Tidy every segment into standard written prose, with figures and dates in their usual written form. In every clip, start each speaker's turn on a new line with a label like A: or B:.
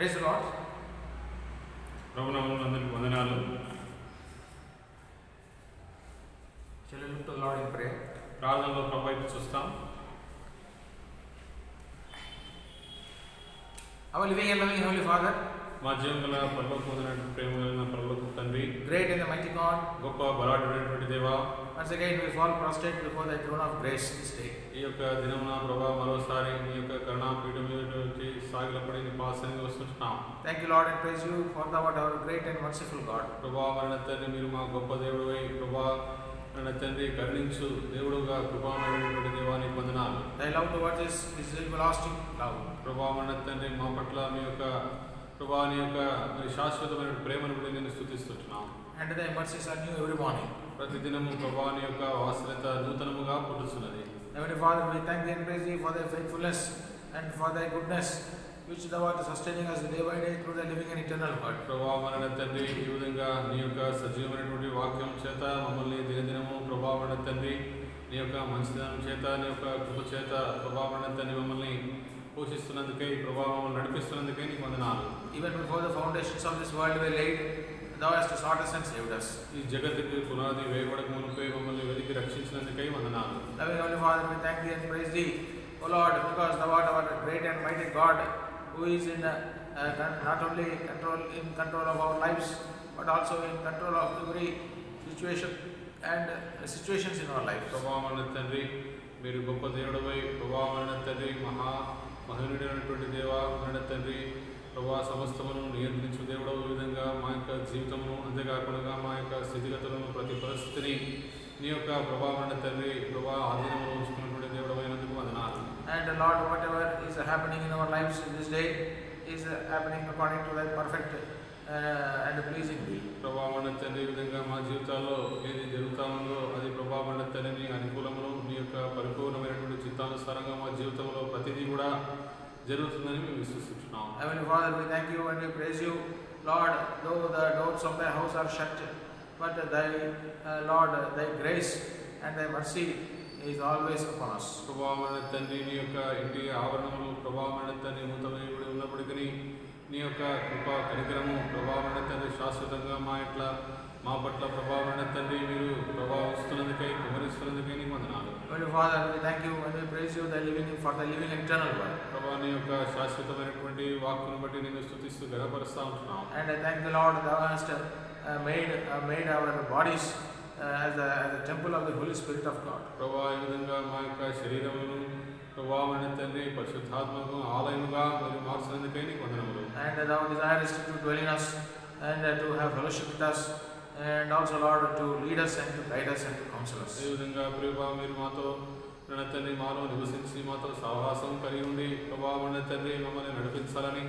A: Praise the Lord.
B: ప్రభునామమునందు అందరికీ వందనాలు.
A: Shall we look to the Lord in prayer?
B: ప్రార్థనలో ప్రభు వైపు చూస్తాం.
A: Our living and loving Heavenly Father,
B: మా జీవన పరలోకమైన ప్రేమ కలిగిన పరలోక తండ్రి,
A: great and the mighty God,
B: గొప్ప బలాఢ్యుడైనటువంటి దేవా,
A: once again we fall prostrate before thy throne of grace this day.
B: ఈ యొక్క దినమున ప్రభా మరోసారి నీ యొక్క కరుణాపీఠం మీద వచ్చి సాగిలపడి నీ పాసనికి వస్తున్నాం.
A: Thank you, Lord, and praise you for thou art our great and merciful God.
B: ప్రభా మరణ తండ్రి, మీరు మా గొప్ప దేవుడై ప్రభా మరణ తండ్రి కరుణించు దేవుడుగా కృపామైనటువంటి దేవానికి వందనాలు.
A: Thy love towards us is everlasting love.
B: ప్రభా మరణ తండ్రి, మా పట్ల మీ యొక్క ప్రభా నీ యొక్క మరి శాశ్వతమైన ప్రేమను కూడా నేను స్తుతిస్తున్నాం.
A: And thy mercies are new every morning.
B: ప్రతిదినము ప్రభా నీ యొక్క వాత్సల్యత నూతనముగా పుట్టుచున్నది.
A: Heavenly Father, we thank thee and praise thee for thy faithfulness and for thy goodness, which thou art sustaining us day by day through thy living and eternal word.
B: ప్రభా మరణ తండ్రి, ఈ విధంగా నీ యొక్క సజీవమైనటువంటి వాక్యం చేత మమ్మల్ని దినదినము ప్రభా మరణ తండ్రి నీ యొక్క మంచిదనం చేత నీ యొక్క కృప చేత ప్రభా మరణ తండ్రి మమ్మల్ని పోషిస్తున్నందుకై ప్రభా మమ్మల్ని నడిపిస్తున్నందుకై నీకు వందనాలు.
A: Even before the foundations of this world were laid, thou hast sought us and saved us.
B: ఈ జగత్తుకి పునాది వేయబడక మునుపై మమ్మల్ని వెతికి రక్షించినందుకై వందనాలు.
A: Loving Heavenly Father, we thank thee and praise thee, O Lord, because thou art our great and mighty God, who is in not only in control of our lives, but also in control of every situation and situations in our life.
B: ప్రభా మరణ తండ్రి, మీరు గొప్ప దేవుడవై ప్రభా మరణ తండ్రి మహనీయుడైనటువంటి దేవా మరణ తండ్రి ప్రభా సమస్తమును నియంత్రించు దేవుడు. ఈ విధంగా మా యొక్క జీవితమును అంతేకాకుండా మా యొక్క స్థితిగతులను ప్రతి పరిస్థితిని నీ యొక్క ప్రభావమైన తండ్రి ప్రభా ఆధీనంలో ఉంచుకున్నటువంటి దేవుడు అయినందుకు వందనాలు.
A: And Lord, whatever is happening in our lives this day is happening according to thy perfect and pleasing will.
B: ప్రభావమైన తండ్రి, ఈ విధంగా మా జీవితాల్లో ఏది జరుగుతా ఉందో అది ప్రభావమైన తండ్రిని అనుకూలమును నీ యొక్క పరిపూర్ణమైనటువంటి చిత్తానుసారంగా మా జీవితంలో ప్రతిదీ కూడా జరుగుతుందని మేము విశ్వసిస్తున్నాం.
A: Heavenly Father, we thank you and we praise you, Lord, though the doors of thy house are shut, but thy Lord, thy grace and thy mercy is always upon us.
B: ప్రభావమైన తండ్రి, నీ యొక్క ఇంటి ఆవరణములు ప్రభావమైన తండ్రి మూతమైనప్పుడు ఉన్నప్పటికీ నీ యొక్క కృప కనికరము ప్రభావమైన తండ్రి శాశ్వతంగా మా పట్ల ప్రభావమైన తండ్రి మీరు ప్రభావిస్తున్నందుకై కుమరిస్తున్నందుకై నీకు వందనాలు.
A: Heavenly Father, we thank you and we praise you for the living and eternal word.
B: ప్రభా నీ యొక్క శాశ్వతమైనటువంటి వాక్కును బట్టి నేను స్తుతిస్తూ గణపరుస్తా ఉంటున్నాను.
A: And I thank the Lord, thou hast made our bodies as a temple of the Holy Spirit of God.
B: ప్రభా ఈ విధంగా మా యొక్క శరీరమును ప్రభావమైన తండ్రి పరిశుద్ధాత్మకు ఆలయముగా మరియు మార్చినందుకై నీకు వందనములు.
A: And thou desirest to dwell in us and to have fellowship with us, and also Lord to lead us and to guide us and to counsel us.
B: ఈ విధంగా ప్రభా మీరు మాతో తండ్రి మాలో నివసించి మాతో సహవాసం కలిగి ఉండి ప్రభావమైన తండ్రి మమ్మల్ని నడిపించాలని,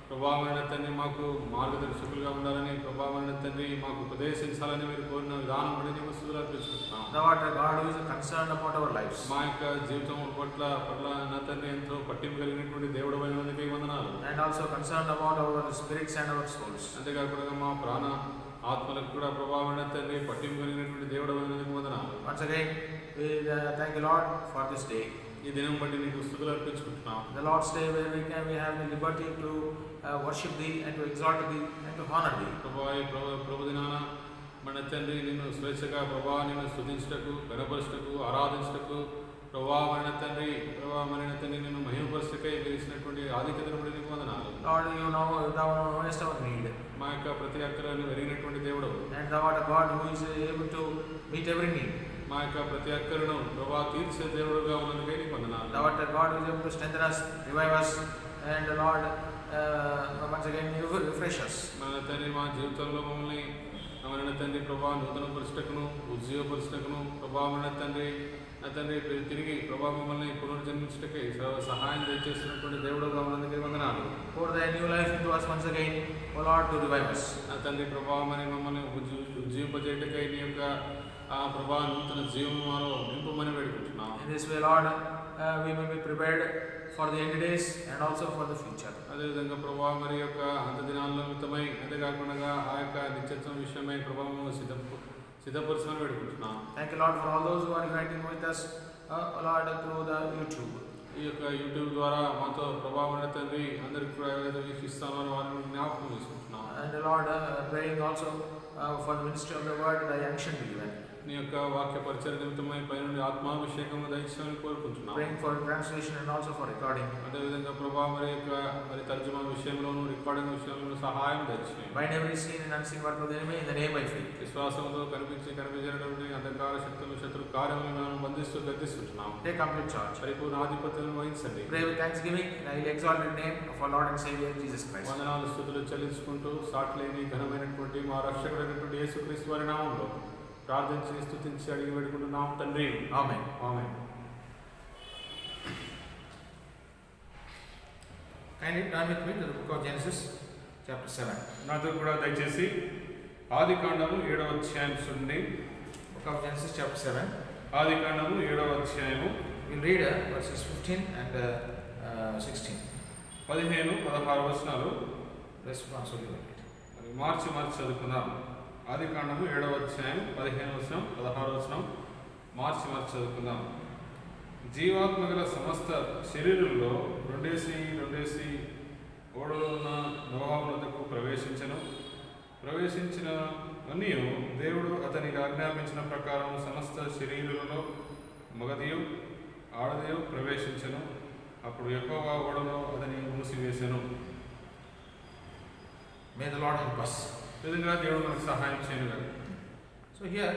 B: ప్రభావమైన తండ్రి మాకు మార్గదర్శకులుగా ఉండాలని, ప్రభావమైన తండ్రి మాకు ఉపదేశించాలని మీరు కోరిన విధానం బట్టి నీకు స్తుతులు అర్పిస్తున్నాం.
A: Thou art a God who is concerned about our lives.
B: మా యొక్క జీవితం పట్ల నా తండ్రి ఎంతో పట్టింపు కలిగినటువంటి దేవుడు అయినందుకే వందనాలు.
A: And also concerned about our spirits and our souls.
B: అంతేకాకుండా మా ప్రాణ ఆత్మలకు కూడా ప్రభావమైన తండ్రి పట్టింపు కలిగినటువంటి దేవుడు అయినందుకు వందనాలు.
A: Once again, we thank you, Lord, for this day.
B: ఈ దినం బట్టి నీకు స్తుతులు అర్పించుకుంటున్నాం.
A: The Lord's day where we have the liberty to worship thee and to exalt thee and to honor thee.
B: ప్రభు దినాన మన తండ్రి నిన్ను స్వేచ్ఛగా ప్రభా నిన్ను స్తుతించుటకు గణపరుచుటకు ఆరాధించుటకు ప్రభావమైన తండ్రి నిన్ను మహిమపరుచుటకై వేసినటువంటి ఆధిక్యతను బట్టి నీకు వందనాలు.
A: Lord, thou knowest our need.
B: మా యొక్క ప్రతి అక్కరను ఎరిగినటువంటి దేవుడు.
A: And thou art a God who is able to meet every need.
B: మా యొక్క ప్రతి అక్కరను ప్రభా తీర్చే దేవుడుగా ఉన్నందుకే నీకు వందనాలు.
A: Thou art a God who is able to strengthen us, revive us, and Lord, once again you will refresh us.
B: మన తండ్రి మా జీవితంలో మమ్మల్ని మన తండ్రి ప్రభా నూతన పరుచుటకును ఉజ్జీవపరుచుటకును ప్రభావమైన తండ్రి నా తండ్రి తిరిగి ప్రభా మమ్మల్ని పునర్జన్మించుటకై సహాయం చేస్తున్నటువంటి దేవుడుగా ఉన్నందుకే వందనాలు.
A: Pour thy new life into us once again, O Lord, to revive us.
B: నా తండ్రి ప్రభావమని మమ్మల్ని ఉజ్జీవింపజేయటకై నీ యొక్క ప్రభా నూతన జీవం మాలో నింపమని వేడుకుంటున్నాం.
A: In this way, Lord, we may be prepared for the end days and also for the future.
B: అదేవిధంగా ప్రభా మరి యొక్క అంత దినాల నిమిత్తమై అంతేకాకుండా ఆ యొక్క నిత్యత్వం విషయమై ప్రభావం సిద్ధపరచమని వేడుకుంటున్నాం.
A: Thank you, Lord, for all those who are uniting with us, Lord, through the YouTube.
B: ఈ యొక్క యూట్యూబ్ ద్వారా మాతో ప్రభావం తండ్రి అందరికి కూడా ఏదైతే వీక్షిస్తామో వారిని జ్ఞాపకం చేసుకుంటున్నాం.
A: And the Lord praying also for the ministry of the word, the unction be given.
B: నీ యొక్క వాక్య పరిచయ నిమిత్తమై పైనుండి ఆత్మాభిషేకం దయచేయమని కోరుకుంటున్నాం.
A: Praying for translation and also for recording.
B: అదేవిధంగా ప్రభా మరి తర్జుమా విషయంలోను రికార్డింగ్ విషయంలోను సహాయం దయచేయండి.
A: Bind every seen and unseen work of the enemy in the name of faith.
B: విశ్వాసంతో కనిపించినటువంటి అంధకార శక్తులు శత్రు కార్యములను మనం బంధిస్తూ గద్దిస్తుంటున్నాం.
A: Take complete charge.
B: పరిపూర్ణ ఆధిపత్యం వహించండి.
A: Pray with thanksgiving in the highly exalted name of our Lord and Savior Jesus Christ.
B: వందనాలు స్తుతులు చెల్లించుకుంటూ సాట్లేని ఘనమైనటువంటి మా రక్షకుడైనటువంటి యేసుక్రీస్తు వారి నామములో ప్రార్థించి స్తుతించి అడిగి వేడుకుంటున్నాం తండ్రి.
A: ఆమేన్.
B: ఆమేన్.
A: Kindly turn with me to the book of Genesis, chapter 7.
B: నాతో కూడా దయచేసి ఆదికాండము 7వ అధ్యాయం చూడండి.
A: Book of Genesis, chapter 7.
B: ఆదికాండము 7వ అధ్యాయము.
A: We'll read verses 15 and 16.
B: 15, 16 వచనాలు
A: Responsibly.
B: మార్చి చదువుకుందాం. ఆదికాండము 7వ అధ్యాయం 15వ వచనం 16వ వచనం మార్చి చదువుకుందాం. జీవాత్మ గల సమస్త శరీరుల్లో రెండేసి ఓడలో ఉన్న నోహు వద్దకు ప్రవేశించినవన్నీ దేవుడు అతనికి ఆజ్ఞాపించిన ప్రకారం సమస్త శరీరులలో మగదియు ఆడదియు ప్రవేశించెను. అప్పుడు యెహోవా ఓడలో అతని మూసివేసెను.
A: May the Lord help us.
B: విధంగా దేవుడు మనకు సహాయం చేయను.
A: So here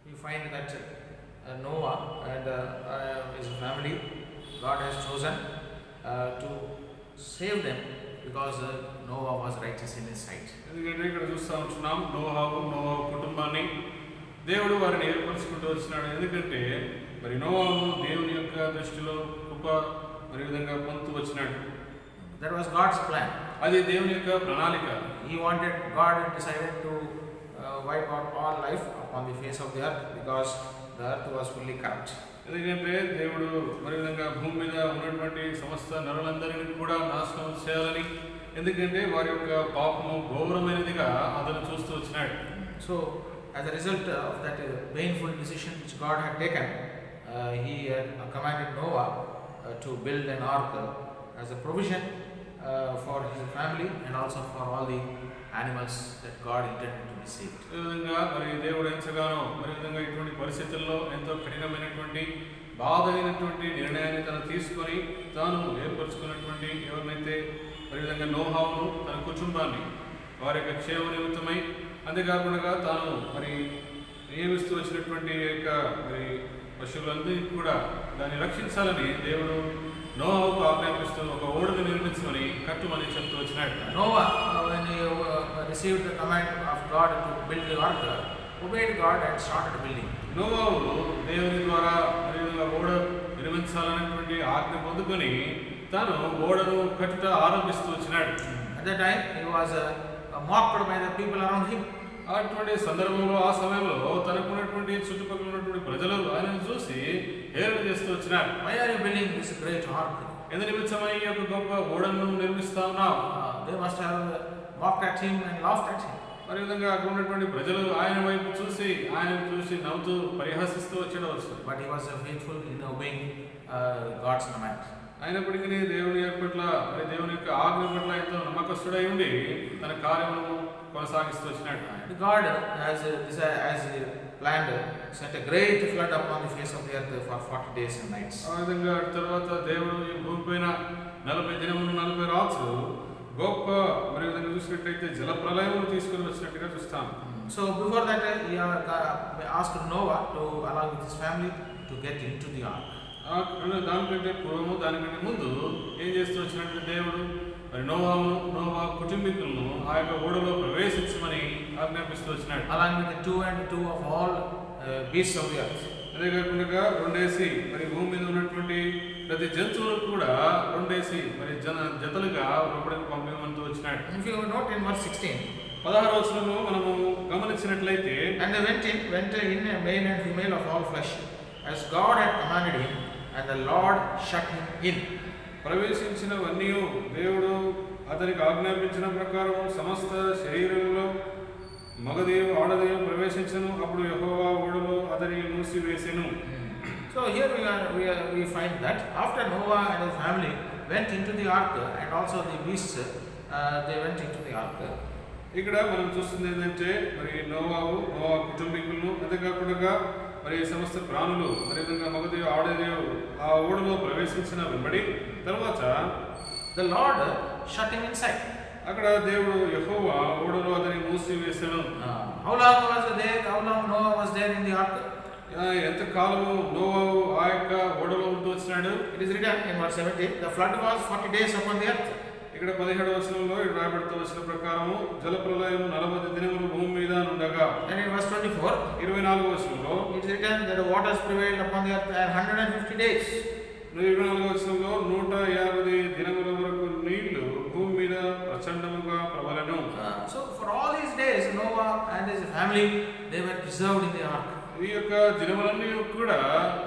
A: we find that Noah and his family, God has chosen to save them because Noah was righteous in his sight.
B: ఎందుకంటే ఇక్కడ చూస్తూ ఉంటున్నాం నోహు కుటుంబాన్ని దేవుడు వారిని ఏర్పరచుకుంటూ వచ్చినాడు. ఎందుకంటే మరి నోహు దేవుని యొక్క దృష్టిలో కృప మరి విధంగా పొందుతూ వచ్చినాడు.
A: That was God's plan.
B: అది దేవుని యొక్క ప్రణాళిక.
A: God decided to wipe out all life upon the face of the earth because the earth was fully corrupt.
B: ఎందుకంటే దేవుడు మరి విధంగా భూమి మీద ఉన్నటువంటి సమస్త నరులందరినీ కూడా నాశనం చేయాలని, ఎందుకంటే వారి యొక్క పాపము ఘోరమైనదిగా అతను చూస్తూ వచ్చినాడు.
A: So as a result of that painful decision which God had taken, he had commanded Noah to build an ark as a provision for his family and also for all the animals that God intended to be saved.
B: ఈ విధంగా మరి దేవుడు ఎంతగానో మరి విధంగా ఇటువంటి పరిస్థితుల్లో ఎంతో కఠినమైనటువంటి బాధైనటువంటి నిర్ణయాన్ని తను తీసుకొని తాను ఏర్పరచుకున్నటువంటి ఎవరినైతే మరి విధంగా నోహావును తన కుటుంబాన్ని వారి యొక్క క్షేమ నిమిత్తమై, అంతేకాకుండా తాను మరి నియమిస్తూ వచ్చినటువంటి యొక్క మరి పశువులందరికీ కూడా దాన్ని రక్షించాలని దేవుడు నోహావుకు ఆజ్ఞాపిస్తూ ఒక ఓడను నిర్మించమని కట్టుమని చెప్తూ వచ్చినాడు.
A: Noah, when he received the command of God to build the ark, obeyed God and started building.
B: నోవాహు దేవుని ద్వారా మరి ఓడ నిర్మించాలనేటువంటి ఆజ్ఞ పొందుకొని తాను ఓడను కట్టుట ఆరంభిస్తూ వచ్చినాడు.
A: At that time he was mocked by the people around him.
B: అటువంటి సందర్భంలో ఆ సమయంలో తనకున్నటువంటి చుట్టుపక్కల ఉన్నటువంటి ప్రజలు ఆయనను చూసి హేళన చేస్తూ వచ్చినారు.
A: Why are you building this great ark?
B: ఎందు నిమిత్తమై ఈ యొక్క గొప్ప ఓడను నిర్మిస్తా ఉన్నావు?
A: They must have mocked at him and laughed at him.
B: మరి విధంగా అక్కడ ఉన్నటువంటి ప్రజలు ఆయన వైపు చూసి ఆయనను చూసి నవ్వుతూ పరిహాసిస్తూ వచ్చేయవచ్చు.
A: But he was faithful in obeying God's command.
B: అయినప్పటికీ దేవుని పట్ల మరి దేవుని యొక్క ఆజ్ఞ పట్ల ఎంతో నమ్మకస్తుడై ఉండి తన కార్యములను కొనసాగిస్తూ వచ్చినాడు.
A: God has planned sent a great flood upon the face of the earth for 40 days and nights.
B: ఆ విధంగా తర్వాత దేవుడు ఈ భూమి పైన 40 దినములు 40 రాత్రులు గొప్ప మరి విధంగా చూసినట్లయితే జల ప్రళయం తీసుకుని వచ్చినట్టుగా చూస్తాం.
A: So before that he asked Noah to along with his family to get into the ark.
B: దానికంటే పూర్వము దానికంటే ముందు ఏం చేస్తూ వచ్చినట్టు దేవుడు మరి నోవా కుటుంబీకులను ఆ యొక్క ఓడలో ప్రవేశించమని ఆజ్ఞాపిస్తూ వచ్చినాడు.
A: Along with the two of all beasts of the earth.
B: అదే కాకుండా రెండేసి మరి భూమి మీద ఉన్నటువంటి ప్రతి జంతువులకు కూడా రెండేసి మరి జతలుగా లోపలికి పంపించమంటూ వచ్చినాడు.
A: If you note in verse 16,
B: 16వ వచనంలో మనము గమనించినట్లయితే,
A: and they went in a male and female of all flesh, as God had commanded him, and the Lord shut him in.
B: ప్రవేశించినవన్నీ దేవుడు అతనికి ఆజ్ఞాపించిన ప్రకారం సమస్త శరీరంలో మగదేవు ఆడదేవు ప్రవేశించను. అప్పుడు యెహోవా ఓడలో అతని మూసివేసెను.
A: So So here we find that after Noah and his family went into the ark, and also the beasts, they went into the ark.
B: ఇక్కడ మనం చూస్తుంది ఏంటంటే మరి నోవా కుటుంబీకులను అంతేకాకుండా మరి సమస్త ప్రాణులు అదేవిధంగా మగదేవు ఆడదేవు ఆ ఓడలో ప్రవేశించిన వెంబడి తర్వాత
A: the Lord shut him inside.
B: అక్కడ దేవుడు యెహోవా ఓడలో అతని మూసివేసెను.
A: How long Noah was there in the ark?
B: ఎంత కాలము నోవా ఆ యొక్క ఓడలో ఉంటూ వచ్చినాడు?
A: It is written in verse 17, the flood was 40 days upon the earth.
B: ఇక్కడ 17వ వచనంలో ఇది రాయబడుతూ వచ్చిన ప్రకారము జలప్రలయము 40 దినములు భూమి మీద ఉండగా.
A: And in verse 24,
B: 24వ వచనంలో
A: it is written that the waters prevailed upon the earth 150 days.
B: 24వ వచనంలో 150 దినముల వరకు నీళ్లు భూమి మీద ప్రచండముగా ప్రబలెను.
A: So for all these days Noah and his family, they were preserved in the ark.
B: ఈ యొక్క దినములన్నీ కూడా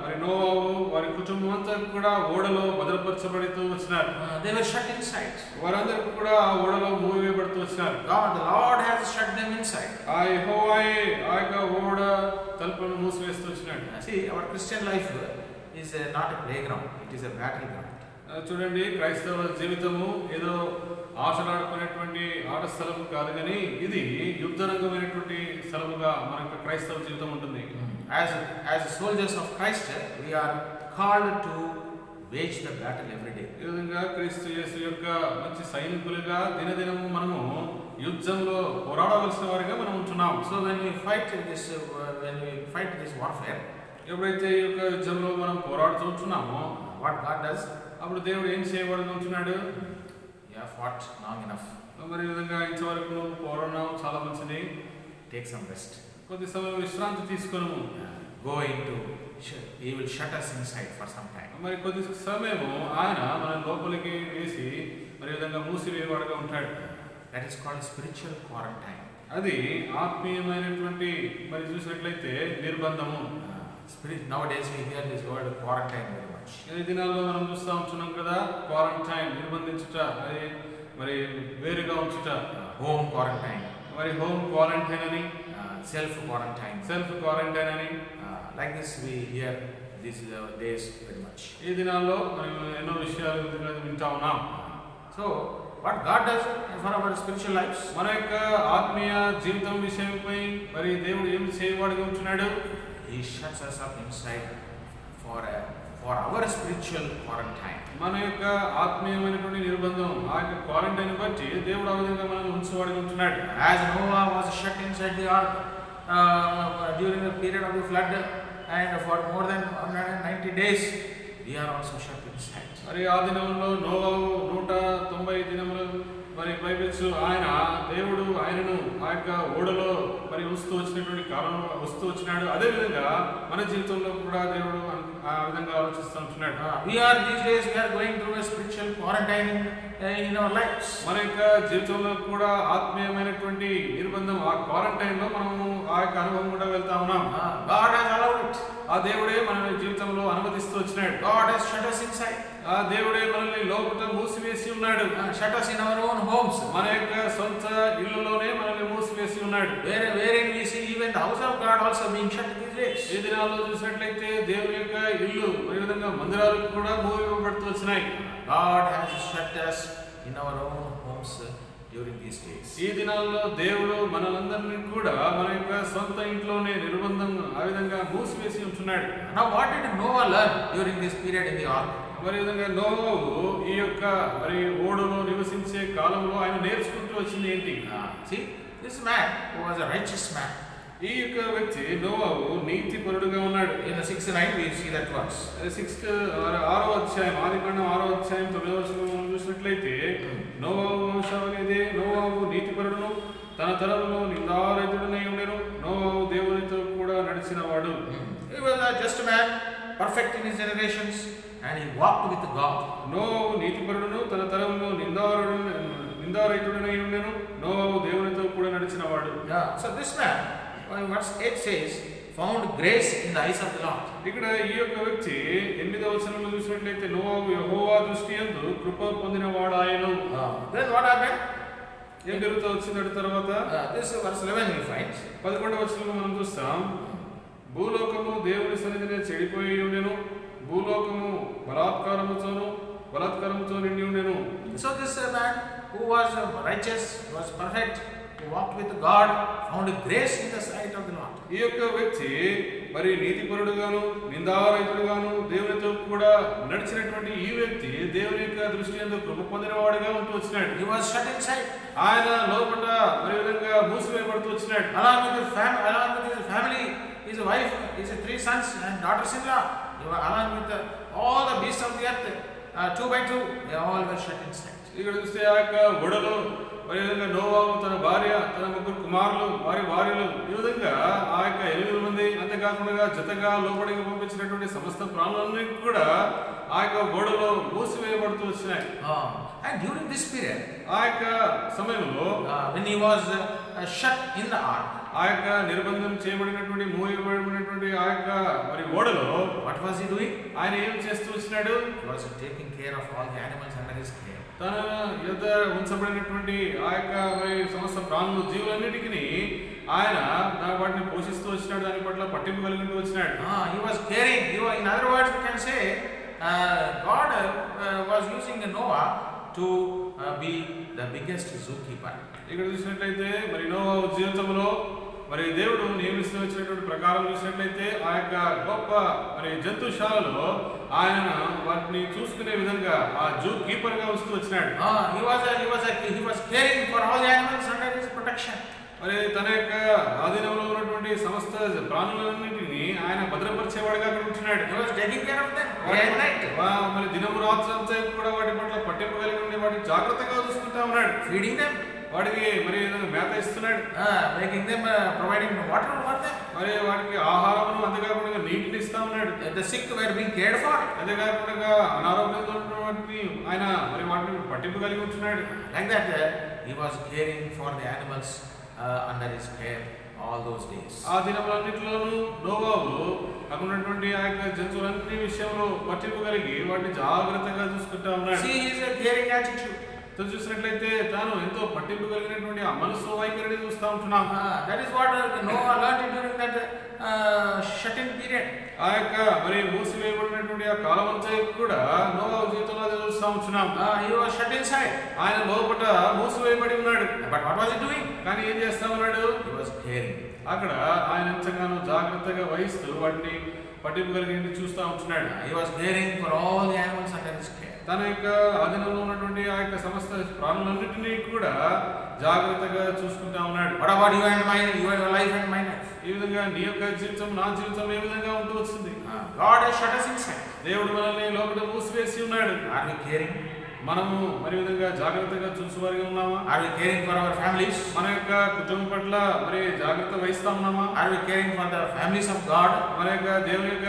B: మరి నోవాహు వారి కుటుంబం అంతా కూడా ఓడలో భద్రపరచబడుతూ వచ్చినారు.
A: They were shut inside.
B: వారందరూ కూడా ఆ ఓడలో మూసివేయబడుతూ వచ్చినారు.
A: God, the Lord has shut them inside.
B: ఆ యెహోవాయే ఆ యొక్క ఓడ తలుపులను మూసివేస్తూ వచ్చినాడు.
A: See, our Christian life is not a playground, it is a battleground.
B: చూడండి, క్రైస్తవ జీవితము ఏదో ఆటలాడుకునేటువంటి ఆట స్థలం కాదు, కానీ ఇది యుద్ధరంగమైనటువంటి స్థలముగా మన యొక్క క్రైస్తవ జీవితం ఉంటుంది.
A: As soldiers of Christ, we are called to wage the battle every day.
B: ఈ విధంగా క్రీస్తు యేసు యొక్క మంచి సైనికులుగా దినదినము మనము యుద్ధంలో పోరాడవలసిన వారిగా మనం ఉంటున్నాం.
A: So when we fight this warfare,
B: ఎప్పుడైతే ఈ యొక్క యుద్ధంలో మనం పోరాడుతూ ఉంటున్నామో,
A: what God does,
B: అప్పుడు దేవుడు ఏం చేయబడి ఉంటున్నాడు?
A: you have fought long enough.
B: మరి ఈ విధంగా ఇంతవరకు నువ్వు పోరాడడం చాలా మంచిది,
A: take some rest.
B: కొద్ది సమయం విశ్రాంతి తీసుకొను.
A: Go into, he will shut us inside for some time.
B: మరి కొద్ది సమయము ఆయన మన లోపలికి వేసి మరి విధంగా మూసివేయవాడుగా ఉంటాడు.
A: That is called spiritual quarantine.
B: అది ఆత్మీయమైనటువంటి మరి చూసినట్లయితే నిర్బంధము.
A: Nowadays we hear this word quarantine very much.
B: ఈ దినాల్లో మనం చూస్తూ ఉంటున్నాం కదా, క్వారంటైన్, నిర్బంధించుట, అది మరి వేరుగా ఉంచుట.
A: Home quarantine,
B: మరి హోమ్ క్వారంటైన్ అని,
A: self quarantine,
B: అని
A: like this we hear these days very much.
B: ఈ దినాల్లో మనం ఎన్నో విషయాలు వింటా ఉన్నాం.
A: So what God does for our spiritual lives,
B: మన యొక్క ఆత్మీయ జీవితం విషయంపై మరి దేవుడు ఏం చేయవాడుగా ఉంటున్నాడు?
A: He shuts us up inside for our spiritual quarantine.
B: మన యొక్క ఆత్మీయమైనటువంటి నిర్బంధం, ఆ యొక్క క్వారంటైన్ బట్టి దేవుడు ఆ విధంగా మనం ఉంచువాడుగా ఉంటున్నాడు.
A: As Noah was shut inside the ark during the period of the flood, and for more than 190 days, we are also shut inside.
B: మరి ఆ దినంలో నోవాహు 190 దినములు మరి పైపెచ్చు ఆయన దేవుడు ఆయనను ఆ యొక్క ఓడలో మరి వస్తూ వచ్చినటువంటి కాలంలో వస్తూ వచ్చినాడు. అదే విధంగా మన జీవితంలో కూడా దేవుడు ఆ విధంగా ఆలోచిస్తూ ఉంటున్నాడు.
A: These days we are going through a spiritual quarantine in our lives.
B: మన యొక్క జీవితంలో కూడా ఆత్మీయమైనటువంటి నిర్బంధం, ఆ క్వారంటైన్ లో మనము ఆ యొక్క అనుభవం కూడా వెళ్తా ఉన్నాం.
A: God has allowed it.
B: ఆ దేవుడే మన జీవితంలో అనుమతిస్తూ వచ్చినాడు.
A: God has shut us inside.
B: ఆ దేవుడే మనల్ని లోపల మూసివేసి ఉన్నాడు.
A: Shut us in our own homes.
B: మన యొక్క సొంత ఇల్లులోనే మనల్ని మూసివేసి ఉన్నాడు.
A: Wherein we see even the house of God also being shut these days.
B: ఈ దినాల్లో చూసినట్లయితే దేవుని యొక్క ఇల్లు ఈ విధంగా మందిరాలు కూడా మూసివేయబడుతూ వచ్చినాయి.
A: God has shut us in our own homes during these days.
B: ఈ దినాల్లో దేవుడు మనలందరినీ కూడా మన యొక్క సొంత ఇంట్లోనే నిర్బంధం ఆ విధంగా మూసివేసి ఉంటున్నాడు.
A: Now what did Noah learn during this period in the ark?
B: మరి విధంగా నోవాహు ఈ యొక్క మరి ఓడలో నివసించే కాలంలో ఆయన నేర్చుకుంటూ వచ్చింది ఏంటి?
A: See, this man who was a righteous man.
B: ఈ యొక్క వ్యక్తి నోవాహు నీతిపరుడుగా ఉన్నాడు.
A: In the 6th night we see that verse.
B: 6వ అధ్యాయం, ఆదికాండం 6వ అధ్యాయం 9వ వచనం చూసినట్లయితే, నోవాహు వంశావళిదే, నోవాహు నీతిపరుడును తన తరములో నిందారహితుడనై ఉండెను, నోవాహు దేవునితో కూడా నడిచినవాడు.
A: He was a just man, perfect in his generations, and he walked with God.
B: నోవాహు నీతిపరుడును తన తరములో నిందారహితుడనై ఉండెను, నోవాహు దేవునితో కూడా నడిచినవాడు.
A: So this man, verse 8 says, found grace in the eyes of the Lord.
B: ఇక్కడ ఈ యొక్క వ్యక్తి 8వ వచనంలో చూసినట్లయితే, నోవాహు యెహోవా దృష్టి యందు కృప పొందినవాడాయెను.
A: Then what happened?
B: ఏం జరుగుతూ వచ్చిన తర్వాత
A: This verse 11 we find.
B: 11వ వచనంలో మనం చూస్తాం, భూలోకము దేవుని సన్నిధిని చెడిపోయి ఉండెను, భూలోకము బలాత్కారముతో నిండి ఉండెను.
A: So this man who was righteous, was perfect, who walked with God, found grace in the sight of the Lord.
B: ఈ యొక్క వ్యక్తి మరి నీతిపరుడుగాను నిందారహితుడుగాను దేవునితో కూడా నడిచినటువంటి ఈ వ్యక్తి దేవుని యొక్క దృష్టి యందు కృప పొందినవాడుగా ఉంటూ వచ్చినాడు.
A: He was shut inside.
B: ఆయన లోపల మరి విధంగా మూసివేయబడుతూ వచ్చినాడు.
A: Along with his family, his wife, his 3 sons and daughters-in-law, along with all the beasts of the earth, 2 by 2, they all were shut inside.
B: ఇక్కడ చూస్తే ఆ యొక్క ఒడలు మరి విధంగా నోవాహు తన భార్య, తన 3 కుమారులు, వారి భార్యలు, ఈ విధంగా ఆ యొక్క 8 మంది, అంతేకాకుండా జతగా లోపలికి పంపించినటువంటి సమస్త ప్రాణులన్నీ కూడా ఆ యొక్క గోడలో మూసివేయబడుతూ వచ్చినాయి.
A: And during this period,
B: ఆ యొక్క సమయంలో
A: when he was shut in the ark,
B: ఆ యొక్క నిర్బంధం చేయబడినటువంటి మూయబడినటువంటి ఆ యొక్క మరి ఓడలో
A: what was he doing?
B: ఆయన ఏం చేస్తూ వచ్చినాడు?
A: He was taking care of all the animals under his care.
B: తన యొద్ద ఉంచబడినటువంటి ఆ యొక్క మరి సమస్త ప్రాణులు, జీవులన్నిటికీ ఆయన వాటిని పోషిస్తూ వచ్చినాడు, దాని పట్ల పట్టింపు కలిగి వచ్చినాడు.
A: He was caring. In other words, we can say God was using Noah to be the biggest zookeeper.
B: ఇక్కడ చూసినట్లయితే మరి నోవహు జీవితంలో మరి దేవుడు నియమిస్తూ వచ్చినటువంటి ప్రకారం చూసినట్లయితే ఆ యొక్క గొప్ప మరి జంతుశాలలో ఆయన వాటిని చూసుకునే విధంగా ఆ జూ కీపర్ గా వస్తూ వచ్చినాడు.
A: He was caring for all the animals under his protection.
B: మరి తన యొక్క ఆధీనంలో ఉన్నటువంటి సమస్త ప్రాణులన్నింటినీ ఆయన భద్రపరిచేవాడుగా అక్కడ ఉంటున్నాడు.
A: He was taking care of them day and night.
B: మరి దినము రాత్రి అంతా కూడా వాటి పట్ల పట్టింపు కలిగి ఉండి వాటిని జాగ్రత్తగా చూసుకుంటా ఉన్నాడు.
A: Feeding them,
B: వాటికి మరి మేత ఇస్తున్నాడు.
A: making them, providing water for them.
B: మరి వాటికి ఆహారమును, అంతేకాకుండా నీటిని ఇస్తా ఉన్నాడు.
A: The sick were being cared for.
B: అంతేకాకుండా అనారోగ్యంతో ఉన్నటువంటి ఆయన మరి వాటిని పట్టింపు కలిగి ఉంటున్నాడు.
A: Like that, he was caring for the animals under his care all those days.
B: ఆ దినములన్నిటిలోనూ నోవాహు అక్కడున్నటువంటి ఆ యొక్క జంతువులన్నిటి విషయంలో పట్టింపు కలిగి వాటిని జాగ్రత్తగా చూసుకుంటా ఉన్నాడు.
A: See his caring attitude.
B: చూసినట్లయితే తాను ఎంతో పట్టింపు కలిగినటువంటి ఆ మనసు వైఖరిని చూస్తూ ఉంటున్నాం.
A: That is what Noah learned during that shut-in period.
B: ఆ యొక్క మరి మూసివేయబడినటువంటి ఆ కాలం అంతా కూడా నోవాహు జీవితంలో అదే చూస్తూ ఉంటున్నాం.
A: He was shut inside.
B: ఆయన లోపల మూసివేయబడి ఉన్నాడు.
A: But what was he doing?
B: కానీ ఏం చేస్తా ఉన్నాడు?
A: He was caring.
B: అక్కడ ఆయన ఎంతగానో జాగ్రత్తగా వహిస్తూ వాటిని పట్టింపు కలిగి చూస్తూ ఉంటున్నాడు.
A: He was caring for all the animals under his care.
B: తన యొక్క ఆధీనంలో ఉన్నటువంటి ఆ యొక్క సమస్త ప్రాణులన్నింటినీ కూడా జాగ్రత్తగా చూసుకుంటా ఉన్నాడు.
A: What about you and your life and my life?
B: ఈ విధంగా నీ యొక్క జీవితం, నా జీవితం ఏ విధంగా ఉంటూ వస్తుంది?
A: God has shut us inside.
B: దేవుడు మనల్ని లోపల మూసివేసి ఉన్నాడు.
A: Are we caring?
B: మనము మరి విధంగా జాగ్రత్తగా చూసేవారిగా ఉన్నామా?
A: Are we caring for our families?
B: మన యొక్క కుటుంబం పట్ల మరి జాగ్రత్త వహిస్తా ఉన్నామా?
A: Are we caring for the families of God?
B: మన యొక్క దేవుని యొక్క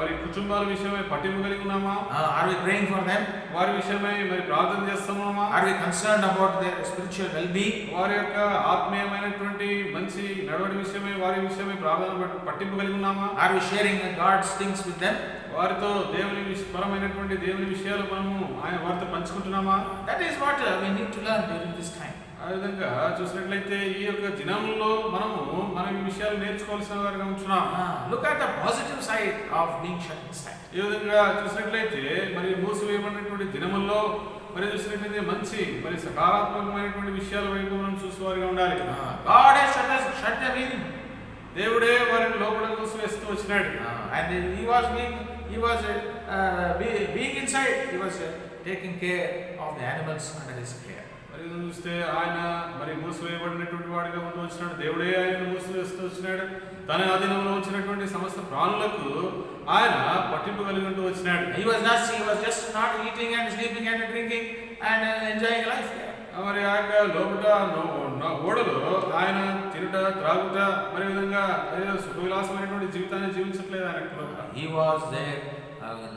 B: మరి కుటుంబాల విషయమై పట్టింపు కలిగి ఉన్నామా?
A: Are we praying for them?
B: వారి విషయమై మరి ప్రార్థన చేస్తున్నామా?
A: Are we concerned about their spiritual well-being?
B: వారి యొక్క ఆత్మీయమైనటువంటి మంచి నడవడి విషయమై వారి విషయమై ప్రార్థన పట్టింపు కలిగి ఉన్నామా?
A: Are we sharing God's things with them?
B: వారితో దేవుని పరమైనటువంటి దేవుని విషయాలు మనము ఆయన వారితో పంచుకుంటున్నామా?
A: That is what we need to learn during this time.
B: ఆ విధంగా చూసినట్లయితే ఈ యొక్క దినంలో మన ఈ విషయాలు నేర్చుకోవాల్సిన వారిగా ఉంటున్నాం.
A: Look at the positive side of being shut inside.
B: ఈ విధంగా చూసినట్లయితే మరి మూసివేయబడినటువంటి దినముల్లో మరి చూసినట్లయితే మంచి మరి సకారాత్మకమైనటువంటి విషయాల వైపు మనం చూసేవారిగా ఉండాలి.
A: God has shut them in.
B: దేవుడే వారిని లోపల మూసివేస్తూ వచ్చినాడు.
A: And he was being inside. He was taking care of the animals under his care.
B: మరి చూస్తే ఆయన మరి మూసివేయబడినటువంటి వాడిగా ఉంటూ వచ్చినాడు. దేవుడే ఆయన మూసివేస్తూ వచ్చినాడు. తన ఆధీనంలో వచ్చినటువంటి సమస్త ప్రాణులకు ఆయన పట్టింపు కలిగి ఉంటూ వచ్చినాడు.
A: He was just not eating and sleeping and drinking and enjoying life there.
B: మరి ఆ యొక్క లోపల ఓడలో ఆయన తినుట, త్రాగుట, మరి విధంగా ఏదో సుఖవిలాసమైనటువంటి జీవితాన్ని జీవించట్లేదు ఆయన.
A: He was there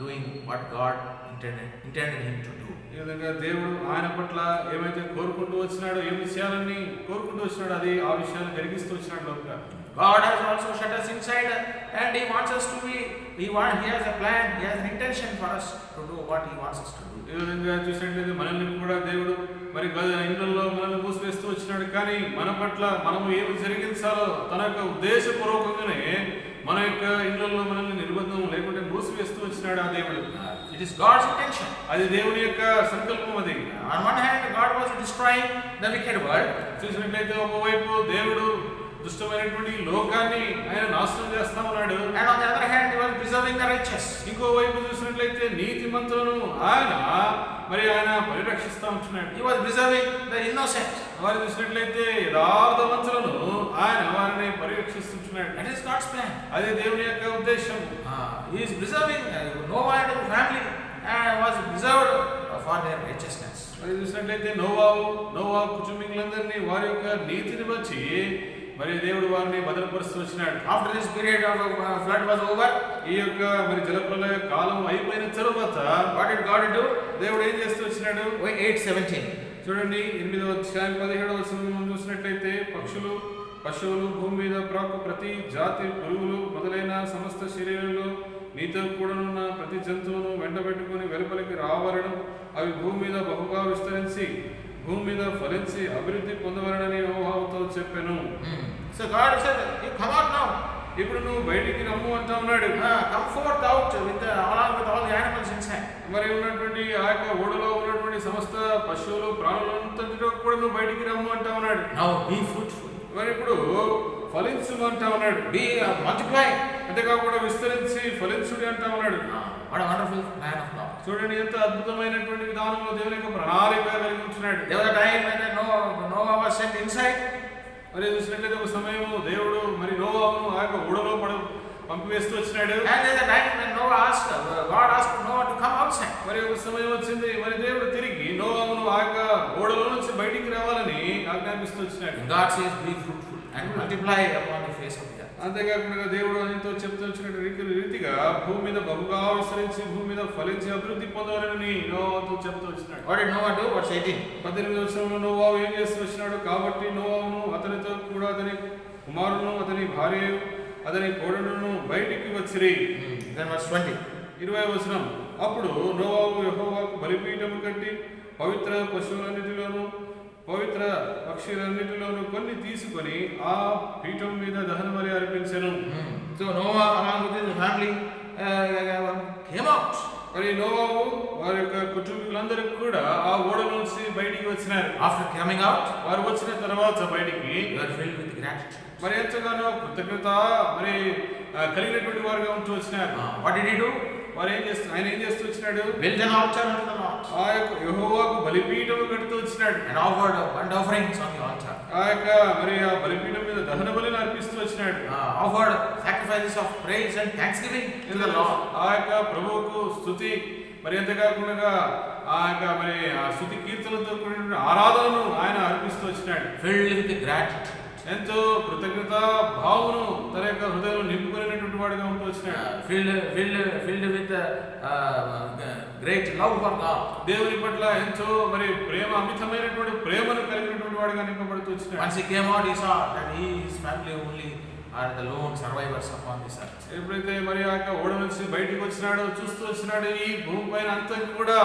A: doing what God intended him to do.
B: ఈ విధంగా దేవుడు ఆయన పట్ల ఏమైతే కోరుకుంటూ వచ్చినాడో, ఏ విషయాలన్నీ కోరుకుంటూ వచ్చినాడో అది ఆ విషయాన్ని జరిగిస్తూ వచ్చినాడు లోపల.
A: God has also shut us inside and he wants us to be, he has a plan, he has an intention for us to do what he wants us to do.
B: ఈ విధంగా చూసినట్లయితే మనల్ని కూడా దేవుడు మరి ఇండ్లలో మనల్ని మూసివేస్తూ వచ్చినాడు. కానీ మన పట్ల మనము ఏమి జరిగించాలో తన యొక్క ఉద్దేశపూర్వకంగానే మన యొక్క ఇళ్ళల్లో మనల్ని నిర్బంధం లేకుంటే మూసివేస్తూ వచ్చినాడు ఆ దేవుడు.
A: It is God's intention.
B: అది దేవుని యొక్క సంకల్పం. అది
A: On one hand, God was destroying the wicked world.
B: చూసినట్లయితే ఒకవైపు దేవుడు దుష్టమైనటువంటి లోకాన్ని ఆయన నాశనం చేస్తా ఉన్నాడు.
A: And on the other hand, he was preserving the righteous.
B: ఇంకోవైపు చూసినట్లయితే నీతిమంతులను ఆయన పరిరక్షిస్తా ఉంటున్నాడు.
A: He was preserving the innocent.
B: వారు చూసినట్లయితే యథార్థవంతులను ఆయన వారిని పరిరక్షిస్తుంటున్నాడు.
A: That is God's plan.
B: అదే దేవుని యొక్క ఉద్దేశం.
A: He is preserving Noah and his family was preserved for their righteousness.
B: మరి చూసినట్లయితే నోవా కుటుంబీకులందరినీ వారి యొక్క నీతిని బట్టి దేవుడు వారిని భద్రపరుస్తూ వచ్చినాడు.
A: After this period of flood was over,
B: ఈ యొక్క జలప్రలయ కాలం అయిపోయిన తరువాత
A: what did God do?
B: దేవుడు ఏం చేస్తూ వచ్చినాడు?
A: 8:17.
B: చూడండి 8వ అధ్యాయం 17వ వచనం చూసినట్లయితే పశువులు భూమి మీద ప్రాకు ప్రతి జాతి పురుగులు మొదలైన సమస్త శరీరంలో నీతో కూడానున్న ప్రతి జంతువును వెంటబెట్టుకుని వెలుపలికి రావాలను, అవి భూమి మీద బహుగా విస్తరించి భూమి మీద ఫలించి అభివృద్ధి పొందవలనని యెహోవాతో చెప్పెను.
A: So God said, you come out now.
B: ఇప్పుడు నువ్వు బయటికి రమ్ము అంటా ఉన్నాడు.
A: Come forth out along with all the animals inside.
B: మరి ఉన్నటువంటి ఆ యొక్క ఓడలో ఉన్నటువంటి సమస్త పశువులు ప్రాణులంతటిలో కూడా నువ్వు బయటికి రమ్ము అంటా ఉన్నాడు.
A: Now be fruitful.
B: మరి ఇప్పుడు ఫలించు అంటా ఉన్నాడు.
A: Be multiply.
B: అంతేకాకుండా విస్తరించి ఫలించుడి అంటా ఉన్నాడు.
A: What a wonderful plan of God.
B: చూడండి ఎంత అద్భుతమైనటువంటి విధానంలో దేవుని యొక్క ప్రణాళిక కలిగి ఉంటున్నాడు.
A: There was a time when Noah was sent inside.
B: మరి చూసినట్లయితే ఒక సమయము దేవుడు నోవాను ఆ యొక్క ఓడలో పంపివేస్తూ వచ్చినాడు.
A: And there was a time when God asked Noah to come outside.
B: మరి ఒక సమయం వచ్చింది, దేవుడు తిరిగి నోవాను ఆ యొక్క ఓడలో నుంచి బయటికి రావాలని ఆజ్ఞాపిస్తూ వచ్చినాడు.
A: God says, be fruitful and multiply upon the face of the earth.
B: అంతేకాకుండా దేవుడు ఆయనతో చెప్తూ వచ్చిన రీతిగా భూమి మీద బహుగా విస్తరించి భూమి మీద ఫలించి అభివృద్ధి పొందవాలని నోవాతో చెప్తూ వచ్చినాడు.
A: What did Noah do? Verse 18.
B: 18వ వచనంలో నోవాహు ఏం చేస్తూ వచ్చినాడు? కాబట్టి నోవాహును అతనితో కూడా అతని కుమారులను అతని భార్యయు అతని కోడలను బయటికి వచ్చిరి.
A: Then verse 20.
B: 20వ వచనం, అప్పుడు నోవాహు యెహోవాకు బలిపీఠము కట్టి పవిత్ర పశువులన్నిటిలోను పవిత్ర పక్షులన్నిటిలోను కొన్ని తీసుకొని ఆ పీఠం మీద దహన బలి అర్పించెను.
A: So Noah along with his family came out.
B: మరి నోవాహు వారి యొక్క కుటుంబీకులందరూ కూడా ఆ ఓడ నుంచి బయటికి వచ్చినారు.
A: After coming out,
B: వారు వచ్చిన తర్వాత బయటికి
A: they were filled with gratitude.
B: ఎంతగానో కృతజ్ఞత కలిగినటువంటి వారుగా ఉంటూ వచ్చినారు.
A: What did he do?
B: ఆయన ఏం చేస్తూ వచ్చినాడు?
A: Built an altar unto the Lord.
B: ఆ యొక్క యెహోవాకు బలిపీఠం కడుతూ వచ్చినాడు.
A: And offered burnt offerings on the altar.
B: ఆ యొక్క ఆ బలిపీఠం మీద దహన బలిని అర్పిస్తూ వచ్చినాడు.
A: Offered sacrifices of praise and thanksgiving to the Lord.
B: ఆ యొక్క ప్రభువుకు స్తుతి అంతేకాకుండా ఆ యొక్క ఆ స్తుతి కీర్తనలతో కూడిన ఆరాధనను ఆయన అర్పిస్తూ వచ్చినాడు.
A: Filled with gratitude.
B: ఎంతో కృతజ్ఞత భావమును తన యొక్క హృదయంలో నింపుకునేటువంటి వాడిగా ఉంటూ వచ్చినాడు.
A: Filled with great love for God.
B: దేవుని పట్ల ఎంతో ప్రేమ అమితమైనటువంటి ప్రేమను కలిగినటువంటి వాడిగా నింపబడుతూ వచ్చినాడు.
A: Once he came out, he saw that his family only are the lone survivors upon this earth.
B: ఎప్పుడైతే ఆ యొక్క ఓడ నుంచి బయటికి వచ్చినాడో చూస్తూ వచ్చినాడు, ఈ భూమి పైన అంతా కూడా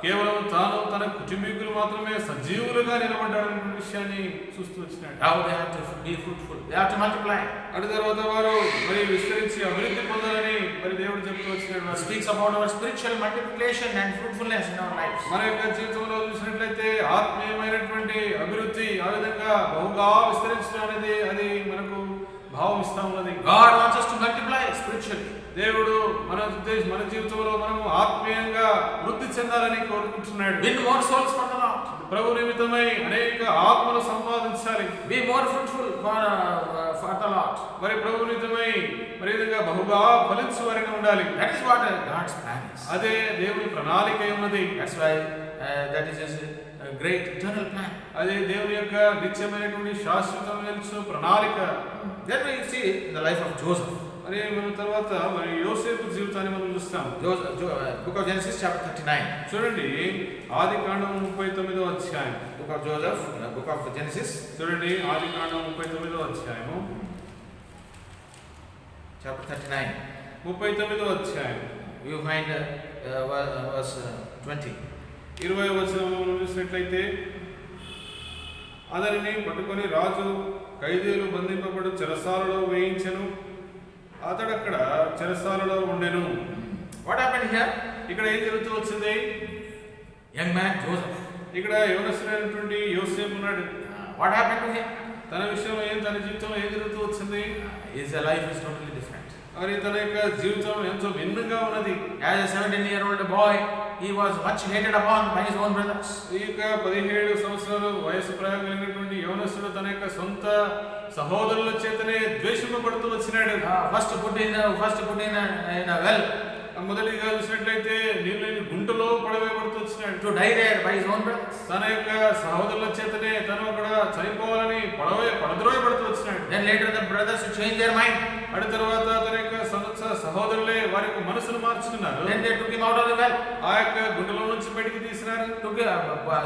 B: కేవలం తాను తన కుటుంబీకులు మాత్రమే సజీవులుగా నిలబడ్డాడనే విషయాన్ని చూస్తూ వచ్చినాడు.
A: Now they have to be fruitful. They have to multiply.
B: అటు తర్వాత వారు విస్తరించి అభివృద్ధి పొందాలని దేవుడు చెప్తూ వచ్చినాడు.
A: Speaks about our spiritual multiplication and fruitfulness in our lives.
B: మన యొక్క జీవితంలో చూసినట్లయితే ఆత్మీయమైనటువంటి అభివృద్ధి ఆ విధంగా బహుగా విస్తరించడం అనేది అది మనకు భావం ఇస్తా ఉన్నది.
A: God wants us to multiply spiritually.
B: దేవుడు మన జీవితంలో మనము ఆత్మీయంగా వృద్ధి చెందాలని కోరుకుంటున్నాడు.
A: Win more souls for the Lord.
B: ప్రభు నిమిత్తమై అనేక ఆత్మలు సంపాదించాలి.
A: Be more fruitful for the Lord.
B: ప్రభు నిమిత్తమై విధంగా బహుగా ఫలించు వారిగా ఉండాలి.
A: That is what God's plan is.
B: అదే దేవుని ప్రణాళిక ఉన్నది.
A: That's why that is his great eternal plan.
B: అదే దేవుని యొక్క నిత్యమైనటువంటి శాశ్వతమైన ప్రణాళిక.
A: Then we see in the life of Joseph.
B: మనం తర్వాత యోసేపు జీవితాన్ని మనం చూస్తాం.
A: Book of Genesis chapter 39.
B: చూడండి ఆదికాండం 39వ అధ్యాయం.
A: Book of Joseph, book of Genesis.
B: చూడండి ఆదికాండం 39వ అధ్యాయము.
A: Chapter 39.
B: 39వ అధ్యాయం.
A: You find verse 20.
B: 20వ వచనంలో చూసినట్లయితే, అతనిని పట్టుకొని రాజు ఖైదీలు బంధింపబడు చెరసాలలో వేయించెను. అతడు అక్కడ చెరసాలలో ఉండెను.
A: What happened here?
B: ఇక్కడ ఏం జరుగుతూ వచ్చింది?
A: Young man Joseph.
B: ఇక్కడ యవనస్తుడైనటువంటి యోసేపు ఉన్నాడు.
A: What happened to him?
B: తన విషయంలో తన జీవితంలో ఏం జరుగుతూ వచ్చింది?
A: His life is totally different.
B: మరి తన యొక్క జీవితం ఎంతో భిన్నంగా ఉన్నది.
A: As a 17-year-old boy, he was much hated upon by his own brothers.
B: ఈ యొక్క 17 సంవత్సరాలు వయసు ప్రాయం కలిగినటువంటి యవనస్తుడు తన యొక్క సొంత సహోదరుల చేతనే ద్వేషింపబడుతూ వచ్చినాడు.
A: First put in a well.
B: మొదటిగా చూసినట్లయితే నీళ్ళని గుంటలో పడవేయబడుతూ వచ్చినాడు.
A: To die there by his own brothers.
B: తన యొక్క సహోదరుల చేతనే తను అక్కడ చనిపోవాలని పడద్రోయబడుతూ వచ్చినాడు.
A: Then later the brothers changed their mind.
B: అటు తర్వాత తన యొక్క సహోదరులే వారి యొక్క మనసును మార్చుకున్నారు.
A: Then they took him out of the well.
B: ఆ యొక్క గుంటలో నుంచి బయటికి తీసినారు.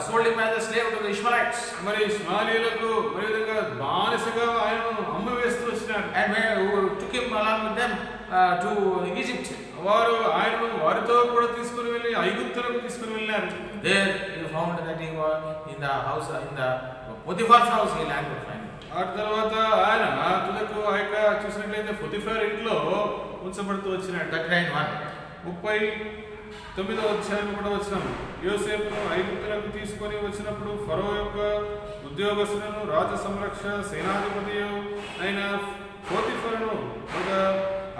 A: Sold him as a slave to the Ishmaelites.
B: మరి ఇష్మాలీయులకు మరి విధంగా బానిసగా ఆయనను అమ్మవేస్తూ వచ్చినారు.
A: And took him along with them to Egypt.
B: వారు ఆయనను వారితో కూడా తీసుకుని వెళ్ళి ఐగుప్తులకు తీసుకుని వెళ్ళారు.
A: There you found that he was in the house, in the Potiphar's house. He landed finally.
B: ఆ తర్వాత ఆయన తుదకు ఆ యొక్క చూసినట్లయితే పొతిఫర్ ఇంట్లో ఉంచబడుతూ వచ్చినాడు. 39వ అధ్యాయం కూడా వచ్చినాం. యోసేపును ఐగుప్తులకు తీసుకొని వచ్చినప్పుడు ఫరో యొక్క ఉద్యోగస్తులను రాజ సంరక్ష సేనాధిపతి అయిన పొతిఫరును ఒక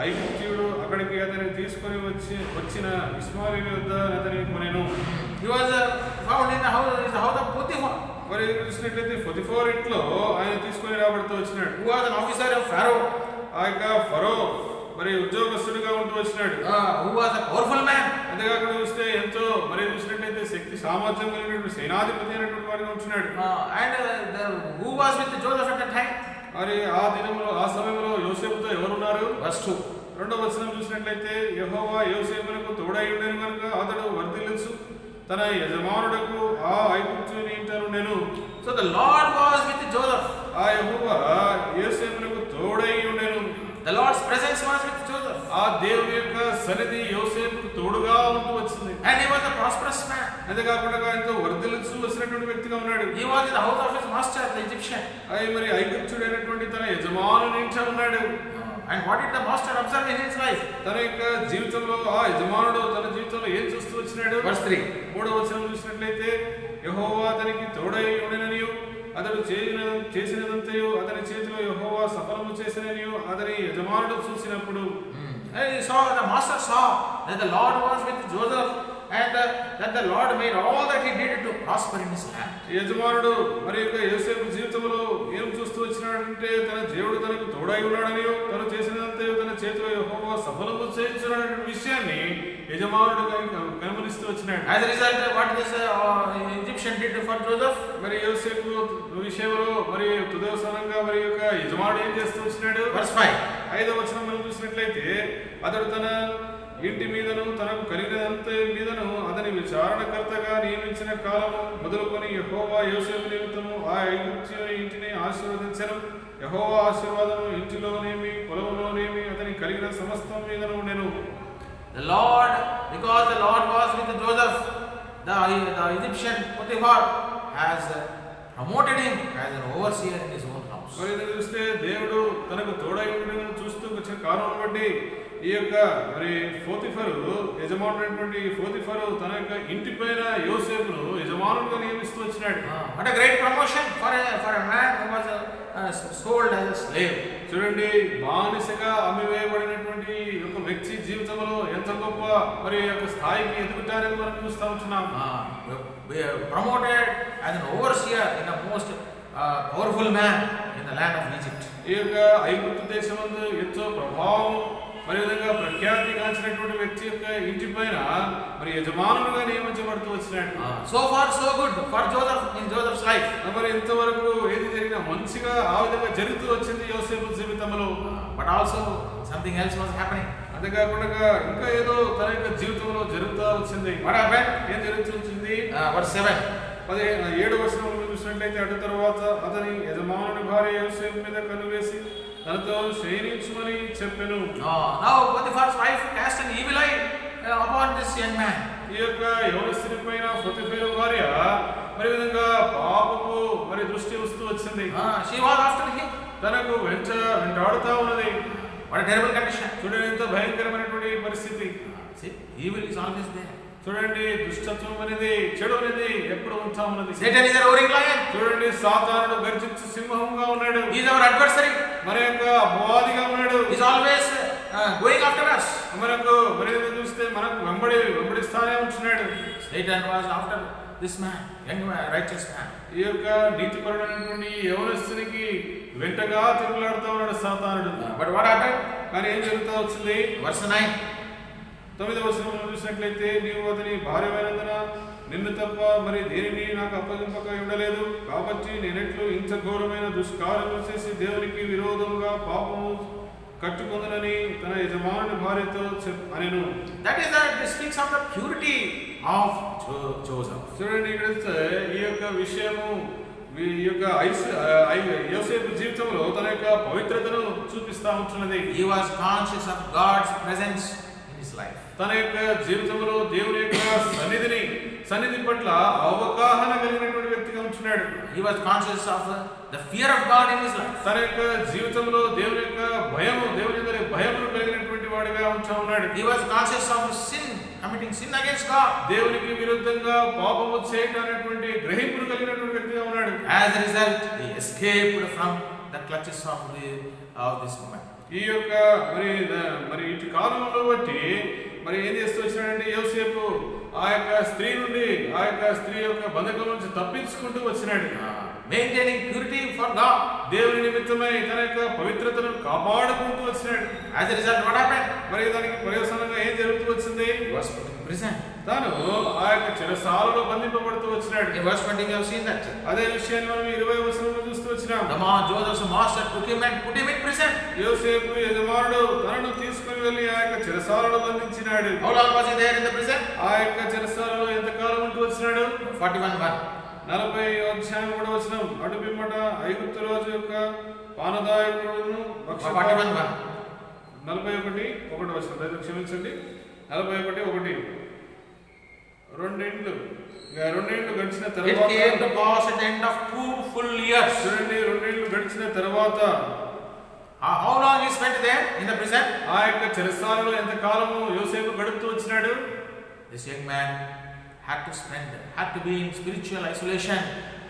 B: ఐగుప్తీయుడు అక్కడికి అతన్ని తీసుకొని వచ్చిన ఇష్మాయేలు వద్ద అతని కొనెను.
A: He was found in the house of Potiphar.
B: మరి చూసినట్లయితే పొతిఫర్ ఇంట్లో ఆయన తీసుకొని రాబడుతూ వచ్చినాడు.
A: Who was an officer of Pharaoh.
B: ఆ యొక్క ఫరో మరి ఉద్యోగస్తుడిగా ఉంటూ వచ్చినాడు.
A: Who was a powerful man.
B: అంతేకాకుండా చూస్తే ఎంతో మరి చూసినట్లయితే శక్తి సామర్థ్యం కలిగినటువంటి సేనాధిపతి అయినటువంటి వాడిగా ఉంటున్నాడు.
A: And who was with Joseph at that time?
B: మరి ఆ దినంలో ఆ సమయంలో యోసేపుతో ఎవరున్నారు?
A: Verse 2.
B: రెండవ వచనం చూసినట్లయితే యెహోవా యోసేపునకు తోడై ఉండెను కనుక అతడు వర్ధిల్లుచు తన యజమానుడకు ఆ ఐగుప్తుని ఇంట నుండెను.
A: So the Lord was with Joseph.
B: ఆ యెహోవా యోసేపునకు తోడై ఉండెను.
A: The Lord's presence was with Joseph.
B: ఆ దేవుని యొక్క సన్నిధి యోసేపుకు తోడుగా ఉంటూ వచ్చింది.
A: And he was a prosperous man.
B: అంతేకాకుండా ఆయనతో వర్ధిల్లుచు వచ్చినటువంటి వ్యక్తిగా ఉన్నాడు.
A: He was in the house of his master, the Egyptian.
B: మరి ఐగుప్తుడైనటువంటి తన యజమానుని ఇంట ఉన్నాడు.
A: And what did the master observe in his life?
B: తన యొక్క జీవితంలో ఆ యజమానుడు తన జీవితంలో ఏం చూస్తూ వచ్చినాడు?
A: Verse 3.
B: మూడవ వచనం చూసినట్లయితే యెహోవా అతనికి తోడై ఉండెననియు అతడు చేసినదంతయు అతని చేతిలో యెహోవా సఫలము చేసిననియు అతని యజమానుడు చూసినప్పుడు
A: The master saw that the Lord was with Joseph and that the Lord made all that he did to prosper in his land.
B: యజమానుడు మరి యొక్క యోసేపు జీవితంలో ఏం చూస్తూ వచ్చినాడంటే తన దేవుడు తనకు తోడై ఉన్నాడని తను చేసినంతయు తన చేతిలో యెహోవా సఫలము చేయించున్నాడనే విషయాన్ని యజమానుడు గమనిస్తూ వచ్చినాడు.
A: As a result, what this Egyptian did for Joseph?
B: మరి యోసేపు విషయంలో మరి తుదవసరంగా మరి యొక్క యజమానుడు ఏం చేస్తూ వచ్చినాడు?
A: Verse 5.
B: 5వ వచనం మనం చూసినట్లయితే అతడు తన ఇంటి మీదను తనకు కలిగినంత మీదను అతని విచారణకర్తగా నియమించిన కాలము మొదలుకొని యెహోవా యోసేపు నిమిత్తము ఆ ఐగుప్తీయుని ఇంటిని ఆశీర్వదించెను. యెహోవా ఆశీర్వాదము ఇంటిలోనేమి పొలంలోనేమి అతని కలిగిన సమస్తం మీదను ఉండెను.
A: Because the Lord was with Joseph, the Egyptian Potiphar has promoted him as an overseer in his own house.
B: మరి చూస్తే దేవుడు తనకు తోడై ఉండడం చూస్తూ వచ్చిన కారణం బట్టి ఈ యొక్క మరి పోతిఫరు యజమానుడైనటువంటి పోతిఫరు తన యొక్క ఇంటి పైన యోసేపును యజమానుడిగా నియమిస్తూ వచ్చినాడు.
A: What a great promotion for a man who was sold as a slave.
B: చూడండి, బానిసగా అమ్మివేయబడినటువంటి ఒక వ్యక్తి జీవితంలో ఎంత గొప్ప మరి యొక్క స్థాయికి ఎదుగుతారని మనం చూస్తూ ఉంటున్నాం.
A: Promoted as an overseer in the most powerful man in the land of Egypt.
B: ఈ యొక్క ఐగుప్తు దేశమందు ఎంతో ప్రభావం మరి విధంగా ప్రఖ్యాతిగాంచినటువంటి వ్యక్తి యొక్క ఇంటి పైన మరి యజమానులుగా నియమించబడుతూ వచ్చినాడు.
A: So far so good for Joseph in Joseph's life.
B: మరి ఇంతవరకు ఏది జరిగినా మంచిగా ఆ విధంగా జరుగుతూ వచ్చింది యోసేపు జీవితంలో.
A: But also something else was happening.
B: అంతేకాకుండా ఇంకా ఏదో తన యొక్క జీవితంలో జరుగుతూ వచ్చింది.
A: What happened?
B: ఏం జరుగుతూ వచ్చింది?
A: Verse 7.
B: 7వ వచనంలో చూసినట్లయితే అటు తర్వాత అతని యజమానుని భార్య యోసేపు మీద కన్నువేసి తనతో శయనించుమని చెప్పెను.
A: Now Potiphar's wife cast an evil eye upon this young man.
B: ఈ యొక్క యవనస్తుని పైన పొతిఫెరు భార్య మరి విధంగా పాపపు మరి దృష్టి వస్తూ వచ్చింది.
A: She was after him.
B: తనకు వెంటాడుతా ఉన్నది.
A: What a terrible condition.
B: చూడండి ఎంత భయంకరమైనటువంటి పరిస్థితి.
A: See, evil is always there.
B: చూడండి దుష్టత్వం అనేది చెడు అనేది ఎప్పుడు ఉంటా ఉన్నది.
A: Satan is a roaring lion.
B: చూడండి సాతానుడు గర్జించు సింహంగా ఉన్నాడు.
A: He is our adversary.
B: మన యొక్క అపవాదిగా ఉన్నాడు.
A: He is always going after us.
B: మనకు చూస్తే మనకు వెంబడిస్తానే ఉంటున్నాడు.
A: Satan was after this man, young man, righteous man.
B: ఈ యొక్క నీతిపరుడైనటువంటి యవనస్తునికి వెంటగా తిరుగులాడుతూ ఉన్నాడు సాతానుడు.
A: But what happened?
B: కానీ ఏం జరుగుతూ వచ్చింది?
A: Verse 9.
B: 9వ వచనంలో చూసినట్లయితే నీవు అతని భార్యమైనందున నిన్ను తప్ప మరి దేనిని నాకు అప్పగింపక ఉండలేదు, కాబట్టి నేనెట్లు ఇంత ఘోరమైన దుష్కార్యము చేసి దేవునికి విరోధంగా పాపము కట్టుకుందనని తన యజమానుని భార్యతో అనెను.
A: That is that speaks of the purity of Joseph.
B: చూడండి ఇక్కడ ఈ యొక్క విషయము ఈ యొక్క యోసేపు జీవితంలో తన యొక్క పవిత్రతను చూపిస్తా ఉంటున్నది.
A: He was conscious of God's presence in his life.
B: తన యొక్క జీవితంలో దేవుని యొక్క సన్నిధి పట్ల అవగాహన కలిగినటువంటి వ్యక్తిగా ఉంటున్నాడు.
A: He was conscious of the fear of God in his life.
B: తన యొక్క జీవితంలో దేవుని యొక్క భయమును కలిగినటువంటి వాడిగా ఉంటూ ఉన్నాడు.
A: He was conscious of sin, committing sin against God.
B: దేవునికి విరుద్ధంగా పాపము చేయటం అనేటువంటి గ్రహింపును కలిగినటువంటి వ్యక్తిగా ఉన్నాడు.
A: As a result, he escaped from the clutches of this woman.
B: ఈ యొక్క మరి ఇటు కాలంలో బట్టి మరి ఏం చేస్తూ వచ్చినాడంటే యోసేపు ఆ యొక్క స్త్రీ యొక్క బంధకం నుంచి తప్పించుకుంటూ వచ్చినాడు.
A: Maintaining purity for God.
B: దేవుని నిమిత్తమై తన యొక్క పవిత్రతను కాపాడుకుంటూ వచ్చినాడు.
A: As a result, what happened?
B: మరి దానికి పర్యవసానంగా ఏం జరుగుతూ వచ్చింది?
A: He was put in prison.
B: తాను ఆ యొక్క చెరసాలలో బంధింపబడుతూ వచ్చినాడు.
A: In verse 20 we have seen that.
B: అదే విషయాన్ని మనం 20వ వచనంలో చూస్తూ వచ్చినాం.
A: Joseph's master took him and put him in prison.
B: యోసేపు యజమానుడు తనను తీసుకుని వెళ్ళి ఆ యొక్క చెరసాలలో బంధించినాడు.
A: How long was he there in the prison?
B: ఆ యొక్క చెరసాలలో ఎంతకాలం ఉంటూ వచ్చినాడు?
A: 41:1.
B: 40వ అధ్యాయం 1వ వచనం. అటు పిమ్మట ఐగుప్తు రాజు యొక్క పానదాయకుడును
A: 41:1.
B: 41:1 వచనం. క్షమించండి. 41:1. రెండేండ్లు గడిచిన
A: It
B: తర్వాత
A: came to pass at the end of 2 full years.
B: చూడండి, రెండేండ్లు గడిచిన తర్వాత
A: How long he spent there in the prison?
B: ఆ యొక్క చెరసాలలో ఎంత కాలము యోసేపు గడుపుతూ వచ్చినాడు?
A: This young man had to be in spiritual isolation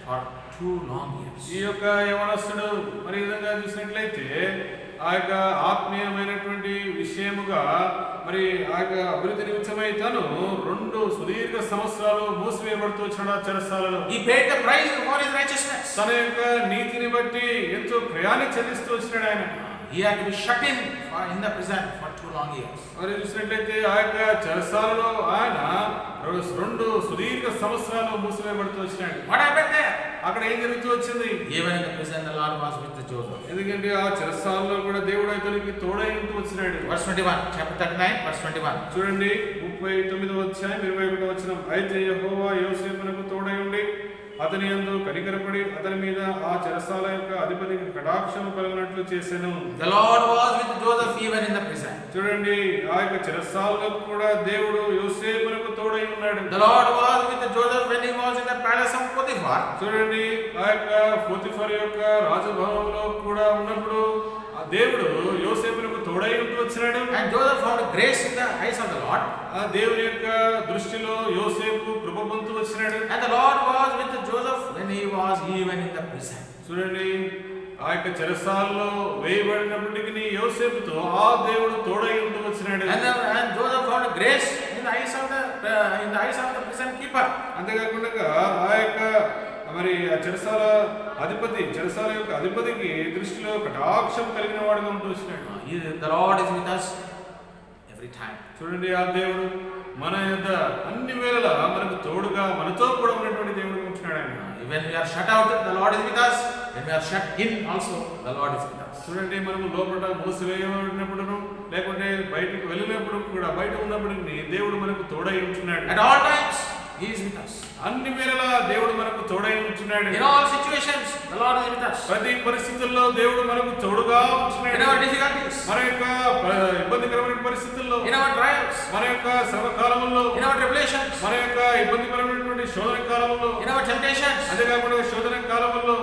A: for 2 long years.
B: ఈ యొక్క యవనస్తుడు మరి ఈ విధంగా చూసినట్లయితే ఆ యొక్క ఆత్మీయమైనటువంటి విషయముగా మరి ఆ యొక్క అభివృద్ధి నిమిత్తమై తను 2 సుదీర్ఘ సంవత్సరాలు మూసివేయబడుతూ వచ్చినాడు ఆ చెరసాలలో.
A: He paid the price for his righteousness.
B: తన యొక్క నీతిని బట్టి ఎంతో ప్రయాణం చెల్లిస్తూ వచ్చినాడు ఆయన.
A: He had to be shut in the prison for 2 long years.
B: మరి చూసినట్లయితే ఆ యొక్క చెరసాలలో ఆయన 2 సుదీర్ఘ సంవత్సరాలు మూసివేయబడుతూ వచ్చినాడు.
A: What happened there?
B: అక్కడ ఏం జరుగుతూ వచ్చింది?
A: Even in the prison the Lord was with Joseph.
B: ఎందుకంటే ఆ చెరసాలలో కూడా దేవుడు అతనికి తోడై ఉంటూ వచ్చినాడు.
A: Verse 21, chapter 39, verse 21.
B: చూడండి, 39వ అధ్యాయం 21వ వచనం. అయితే యెహోవా యోసేపునకు తోడై ఉండి అతని యందు కనికరపడి అతని మీద ఆ చెరసాల యొక్క అధిపతికి కటాక్షము కలుగునట్లు చేసెను.
A: The Lord was with Joseph even in the prison.
B: చూడండి, ఆ యొక్క చెరసాలలో కూడా దేవుడు యోసేపునకు తోడై ఉన్నాడు.
A: The Lord was with Joseph when he was in the palace of Potiphar.
B: చూడండి, ఆ యొక్క పోతిఫర్ యొక్క రాజభవనంలో కూడా ఉన్నప్పుడు ఆ దేవుడు యోసేపునకు తోడై ఉంటూ వచ్చినాడు.
A: And Joseph found grace in the eyes of the Lord.
B: ఆ దేవుని యొక్క దృష్టిలో యోసేపు కృప పొందుతూ వచ్చినాడు.
A: And the Lord was with Joseph when he was even in the prison.
B: చూడండి, ఆ యొక్క చెరసాలలో వేయబడినప్పటికీ యోసేపుతో ఆ దేవుడు తోడై ఉంటూ వచ్చినాడు.
A: And Joseph found grace in the eyes of the prison keeper.
B: అంతేకాకుండా ఆ యొక్క మరి ఆ చెరసాల యొక్క అధిపతికి దృష్టిలో కటాక్షం కలిగిన వాడుగా ఉంటూ వచ్చినాడు.
A: The Lord is with us every time.
B: చూడండి, ఆ దేవుడు మన యొక్క అన్ని వేళలా మనకు తోడుగా మనతో కూడా ఉన్నటువంటి దేవుడు ఉంటున్నాడు ఆయన.
A: When we are shut out, the Lord is with us. When we are shut in also, the Lord is with us.
B: చూడండి, మనము లోపల మూసివేయబడినప్పుడును లేకుంటే బయటకు వెళ్ళినప్పుడు కూడా బయట ఉన్నప్పుడు దేవుడు మనకు తోడై ఉంటున్నాడు.
A: At all times he is with us.
B: అన్ని వేళలా దేవుడు మనకు తోడై ఉంటున్నాడు.
A: In all situations the Lord is with us.
B: ప్రతి పరిస్థితుల్లో దేవుడు మనకు తోడుగా ఉంటున్నాడు.
A: In our difficulties,
B: మన యొక్క ఇబ్బందికరమైన పరిస్థితుల్లో,
A: in our trials,
B: మన యొక్క శ్రమ కాలంలో,
A: in our tribulations,
B: మన యొక్క ఇబ్బందికరమైనటువంటి ఉన్నటువంటి శోధన కాలంలో,
A: in our temptations,
B: అంతేకాకుండా శోధన కాలంలో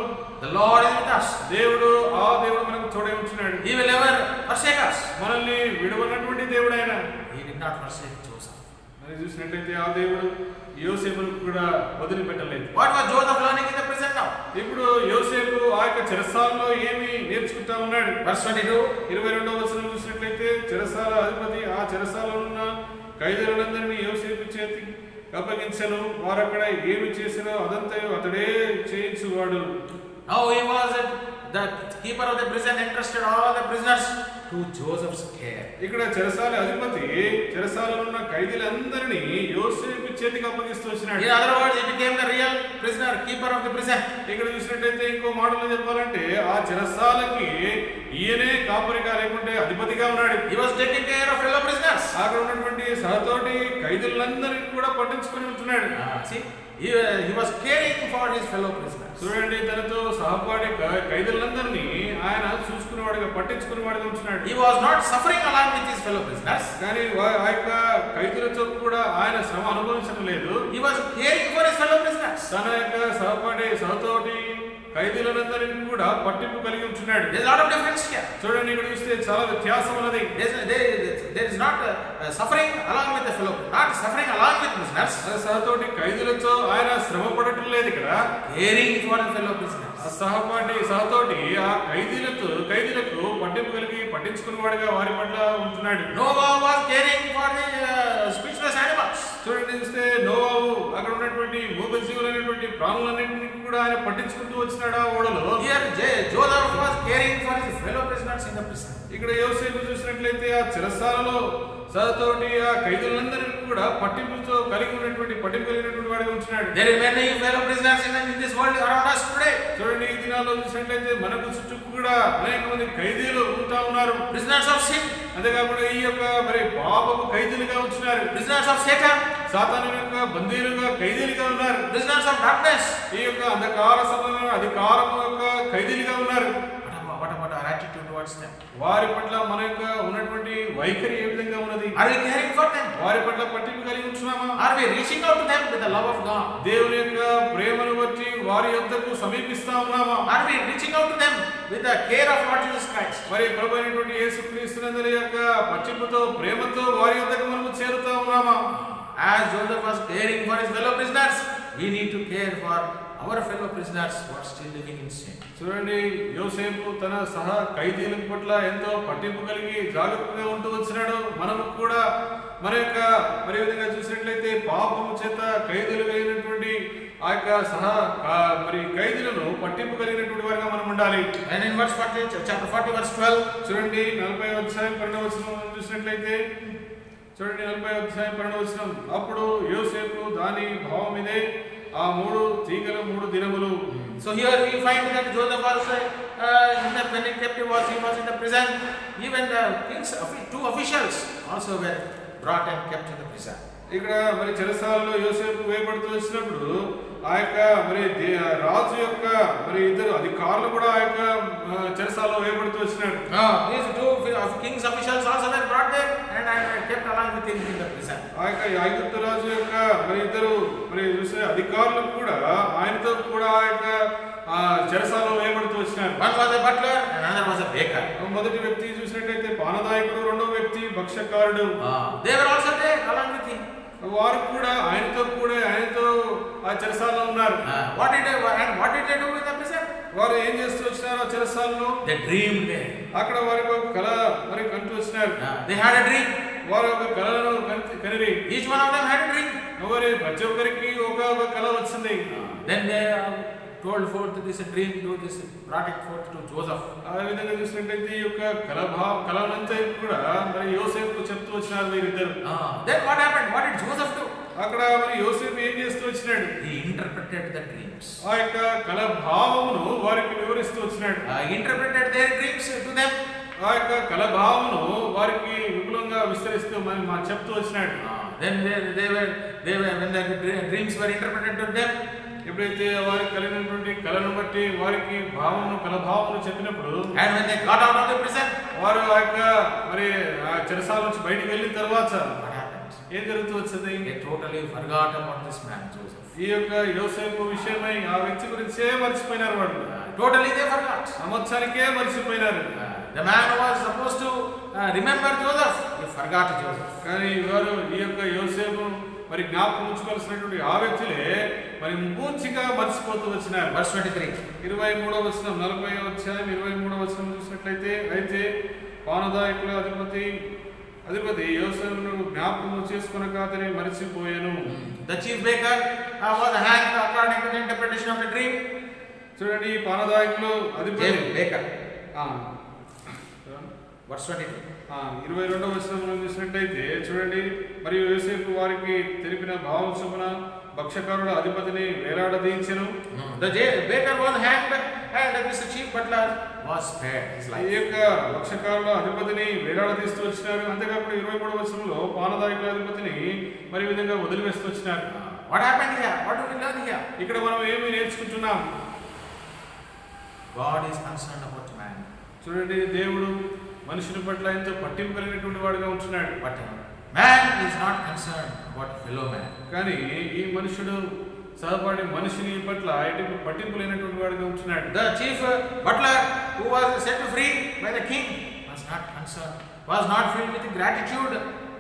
A: the Lord is with us.
B: దేవుడు మనకు తోడై ఉంటున్నాడు.
A: He will never forsake us.
B: మనల్ని విడవనటువంటి దేవుడు ఆయన.
A: He did not forsake Joseph.
B: మరి చూసినట్లయితే ఆ దేవుడు యోసేపును కూడా వదిలిపెట్టలేదు.
A: What was Joseph learning in the prison now?
B: ఇప్పుడు యోసేపు ఆ యొక్క చెరసాలలో ఏమి నేర్చుకుంటా ఉన్నాడు?
A: Verse 22.
B: 22వ వచనం చూసినట్లయితే చెరసాల అధిపతి ఆ చెరసాలలో ఉన్న ఖైదీలందరినీ యోసేపు చేతికి అప్పగించెను. వారు అక్కడ ఏమి చేసినో అదంతా అతడే చేయించువాడు.
A: Now he was the keeper of the prison, entrusted all the prisoners to Joseph's care.
B: ఇక్కడ చెరసాల అధిపతి చెరసాలలో ఉన్న ఖైదీలందరినీ యోసేపు చేతికి అప్పగిస్తూ వచ్చినాడు.
A: In other words, he became the real prisoner, keeper of the prison.
B: ఇక్కడ చూసినట్లయితే ఇంకో మాటలో చెప్పాలంటే ఆ చెరసాలకి ఈయనే కాపరిగా లేకుంటే అధిపతిగా ఉన్నాడు.
A: He was taking care of fellow prisoners.
B: అక్కడ ఉన్నటువంటి సహతోటి ఖైదీలందరినీ కూడా పట్టించుకొని ఉంటున్నాడు.
A: See, he was caring for his fellow prisoners.
B: చూడండి, తనతో సహపాఠి ఖైదీలందరినీ ఆయన చూసుకునేవాడుగా పట్టించుకునేవాడుగా ఉంటున్నాడు.
A: He was not suffering along with his fellow prisoners.
B: కానీ ఆ యొక్క ఖైదీలతో కూడా ఆయన శ్రమ అనుభవించడం లేదు.
A: He was caring for his fellow prisoners.
B: తన యొక్క సహతోటి ఖైదీలందరినీ కూడా పట్టింపు కలిగి ఉంటున్నాడు.
A: There is a lot of difference here.
B: చూడండి, ఇక్కడ చూస్తే చాలా వ్యత్యాసం ఉన్నది.
A: There is not suffering along with the fellow, not suffering along with prisoners.
B: సహతోటి ఖైదీలతో ఆయన శ్రమ పడటం లేదు. ఇక్కడ
A: Caring for the fellow prisoners.
B: సహతోటి ఆ ఖైదీలకు పట్టింపు కలిగి పట్టించుకునేవాడుగా వారి పట్ల ఉంటున్నాడు.
A: Noah was caring for the speechless animals.
B: చూడండి, చూస్తే నోవాహు అక్కడ ఉన్నటువంటి మూగజీవులైనటువంటి ప్రాణులన్నింటినీ కూడా ఆయన పట్టించుకుంటూ వచ్చినాడు ఆ ఓడలో.
A: Here Joseph was caring for his fellow prisoners in the prison.
B: ఇక్కడ యోసేపు చూసినట్లయితే ఆ చెరసాలలో సహతోటి ఆ ఖైదీలందరినీ కూడా పట్టింపు కలిగినటువంటి వాడిగా ఉంటున్నాడు.
A: There are many fellow prisoners in this world around us today.
B: చూడండి, ఈ దినాల్లో చూసినట్లయితే మనకు చుట్టూ కూడా అనేక మంది ఖైదీలు ఉంటా ఉన్నారు.
A: Prisoners of sin.
B: అంతేకాకుండా ఈ యొక్క మరి పాపపు ఖైదీలుగా ఉంటున్నారు.
A: Prisoners of Satan.
B: సాతాను యొక్క బందీలుగా ఖైదీలుగా ఉన్నారు.
A: Prisoners of darkness.
B: ఈ యొక్క అంధకార సమయంలో అధికారం యొక్క ఖైదీలుగా ఉన్నారు.
A: What about our attitude towards them?
B: వారి పట్ల మన యొక్క ఉన్నటువంటి వైఖరి ఏ విధంగా ఉన్నది?
A: Are we caring for them?
B: వారి పట్ల పట్టింపు కలిగి ఉంటున్నామా?
A: Are we reaching out to them with the love of God?
B: దేవుని యొక్క ప్రేమను బట్టి వారి యొద్దకు సమీపిస్తా ఉన్నామా?
A: Are we reaching out to them with the care of Lord Jesus Christ?
B: మరి ప్రభువైనటువంటి యేసుక్రీస్తునందరి యొక్క పట్టింపుతో ప్రేమతో వారి యొద్దకు మనము చేరుతా ఉన్నామా?
A: As Joseph was caring for his fellow prisoners, we need to care for our fellow prisoners who are still living in sin.
B: చూడండి, యోసేపు తన సహ ఖైదీల పట్ల ఎంతో పట్టింపు కలిగి జాగ్రత్తగా ఉంటూ వచ్చినాడు. మనము కూడా మన యొక్క మరి విధంగా చూసినట్లయితే పాపము చేత ఖైదీలు అయినటువంటి ఆ యొక్క మరి ఖైదీలను పట్టింపు కలిగినటువంటి వారిగా మనం ఉండాలి.
A: And in verse 40, chapter 40 verse 12,
B: చూడండి, 40వ అధ్యాయం 12వ వచనం చూసినట్లయితే చూడండి, 40వ అధ్యాయం 12వ వచనం, అప్పుడు యోసేపు దాని భావం ఇదే, ఆ 3 తీగల 3 దినములు.
A: So here we find that Joseph was when he was in the prison. Even the king's 2 officials also were brought and kept in the prison.
B: ఇక్కడ మరి చెరసాలలో యోసేపు వేయబడుతూ వచ్చినప్పుడు ఆ యొక్క మరి రాజు యొక్క మరి 2 అధికారులు కూడా ఆ యొక్క చెరసాలలో వేయబడుతూ వచ్చినారు.
A: These 2 king's officials also were brought there and kept along with him in the prison.
B: ఆ యొక్క ఐగుప్తు రాజు యొక్క మరి 2 మరి అధికారులు కూడా ఆయనతో కూడా ఆ యొక్క చెరసాలలో వేయబడుతూ వచ్చినారు.
A: One was a butler and another was a baker.
B: మొదటి వ్యక్తి చూసినట్లయితే పానదాయకుడు, రెండవ వ్యక్తి భక్ష్యకారుడు.
A: They were also there along with him.
B: వారు కూడా ఆయనతో ఆ చెరసాలలో ఉన్నారు.
A: What did they do in the prison?
B: వారు ఏం చేస్తూ వచ్చినారు ఆ చెరసాలలో?
A: They dreamed.
B: అక్కడ వారికి ఒక కళ మరి కంటూ వచ్చినారు.
A: They had a dream.
B: వారు ఒక కళను కనిరి.
A: Each one of them had a dream.
B: ప్రతి ఒక్కరికి ఒక కళ వచ్చింది.
A: Then they told forth this dream to this, brought it forth to Joseph.
B: ఆ విధంగా చూసినట్లయితే ఈ యొక్క కళనంతా కూడా మరి యోసేపు చెప్తూ వచ్చినారు వీరిద్దరు.
A: Then what happened? What did Joseph do?
B: అక్కడ మరి యోసేపు ఏం చేస్తూ వచ్చినాడు?
A: He interpreted the dreams.
B: ఆ యొక్క కళ భావమును వారికి వివరిస్తూ వచ్చినాడు.
A: Interpreted their dreams to them.
B: ఆ యొక్క కళ భావమును వారికి విపులంగా విస్తరిస్తూ మరి చెప్తూ వచ్చినాడు.
A: Then they were when the dreams were interpreted to them.
B: ఎప్పుడైతే వారికి కలిగినటువంటి కళను బట్టి వారికి కళ భావమును చెప్పినప్పుడు,
A: and when they got out of the prison,
B: వారు ఆ యొక్క మరి ఆ చెరసాల నుంచి బయటికి వెళ్ళిన తర్వాత
A: what happened?
B: ఏం జరుగుతూ వచ్చింది?
A: They totally forgot about this man, Joseph.
B: ఈ యొక్క యోసేపు విషయమై ఆ వ్యక్తి గురించే మర్చిపోయినారు వాళ్ళు.
A: Totally they forgot.
B: సంవత్సరానికే మర్చిపోయినారు.
A: The man who was supposed to remember Joseph, he forgot Joseph.
B: కానీ వారు ఈ యొక్క యోసేపు మరి జ్ఞాపకం ఉంచుకోవాల్సినటువంటి ఆ వ్యక్తులే మరి పూర్తిగా మర్చిపోతూ వచ్చినారు.
A: Verse 23.
B: 23వ వచనం, 40వ అధ్యాయం 23వ వచనం చూసినట్లయితే, అయితే పానదాయకుల అధిపతి యోసేపును జ్ఞాపకం చేసుకొనక అతని మరిచిపోయాను.
A: The chief baker was hanged according to the interpretation of the dream.
B: చూడండి, పానదాయకులు అధిపతి
A: baker.
B: Verse 22. 22వ వచనంలో చూసినట్లయితే చూడండి, మరియు యోసేపు వారికి తెలిపిన భావం చొప్పున భక్షకారుల అధిపతిని వేలాడదీయించెను.
A: The baker was hanged and this chief butler was spared his life.
B: ఈ యొక్క భక్షకారుల అధిపతిని వేలాడదీస్తూ వచ్చినారు. అంతేకాకుండా 23వ వచనంలో పానదాయకుల అధిపతిని మరి విధంగా వదిలివేస్తూ వచ్చినారు.
A: What happened here? What do we learn here?
B: ఇక్కడ మనం ఏమి నేర్చుకుంటున్నాం?
A: God is concerned about man.
B: చూడండి, దేవుడు మనుషుని పట్ల ఎంతో పట్టింపు కలిగినటువంటి వాడుగా ఉంటున్నాడు.
A: But man is not concerned about fellow man.
B: కానీ ఈ మనుషుడు సహపాడి మనిషిని పట్ల ఎటువంటి పట్టింపు లేనటువంటి వాడుగా ఉంటున్నాడు.
A: The chief butler who was set free by the king was not concerned, was not filled with gratitude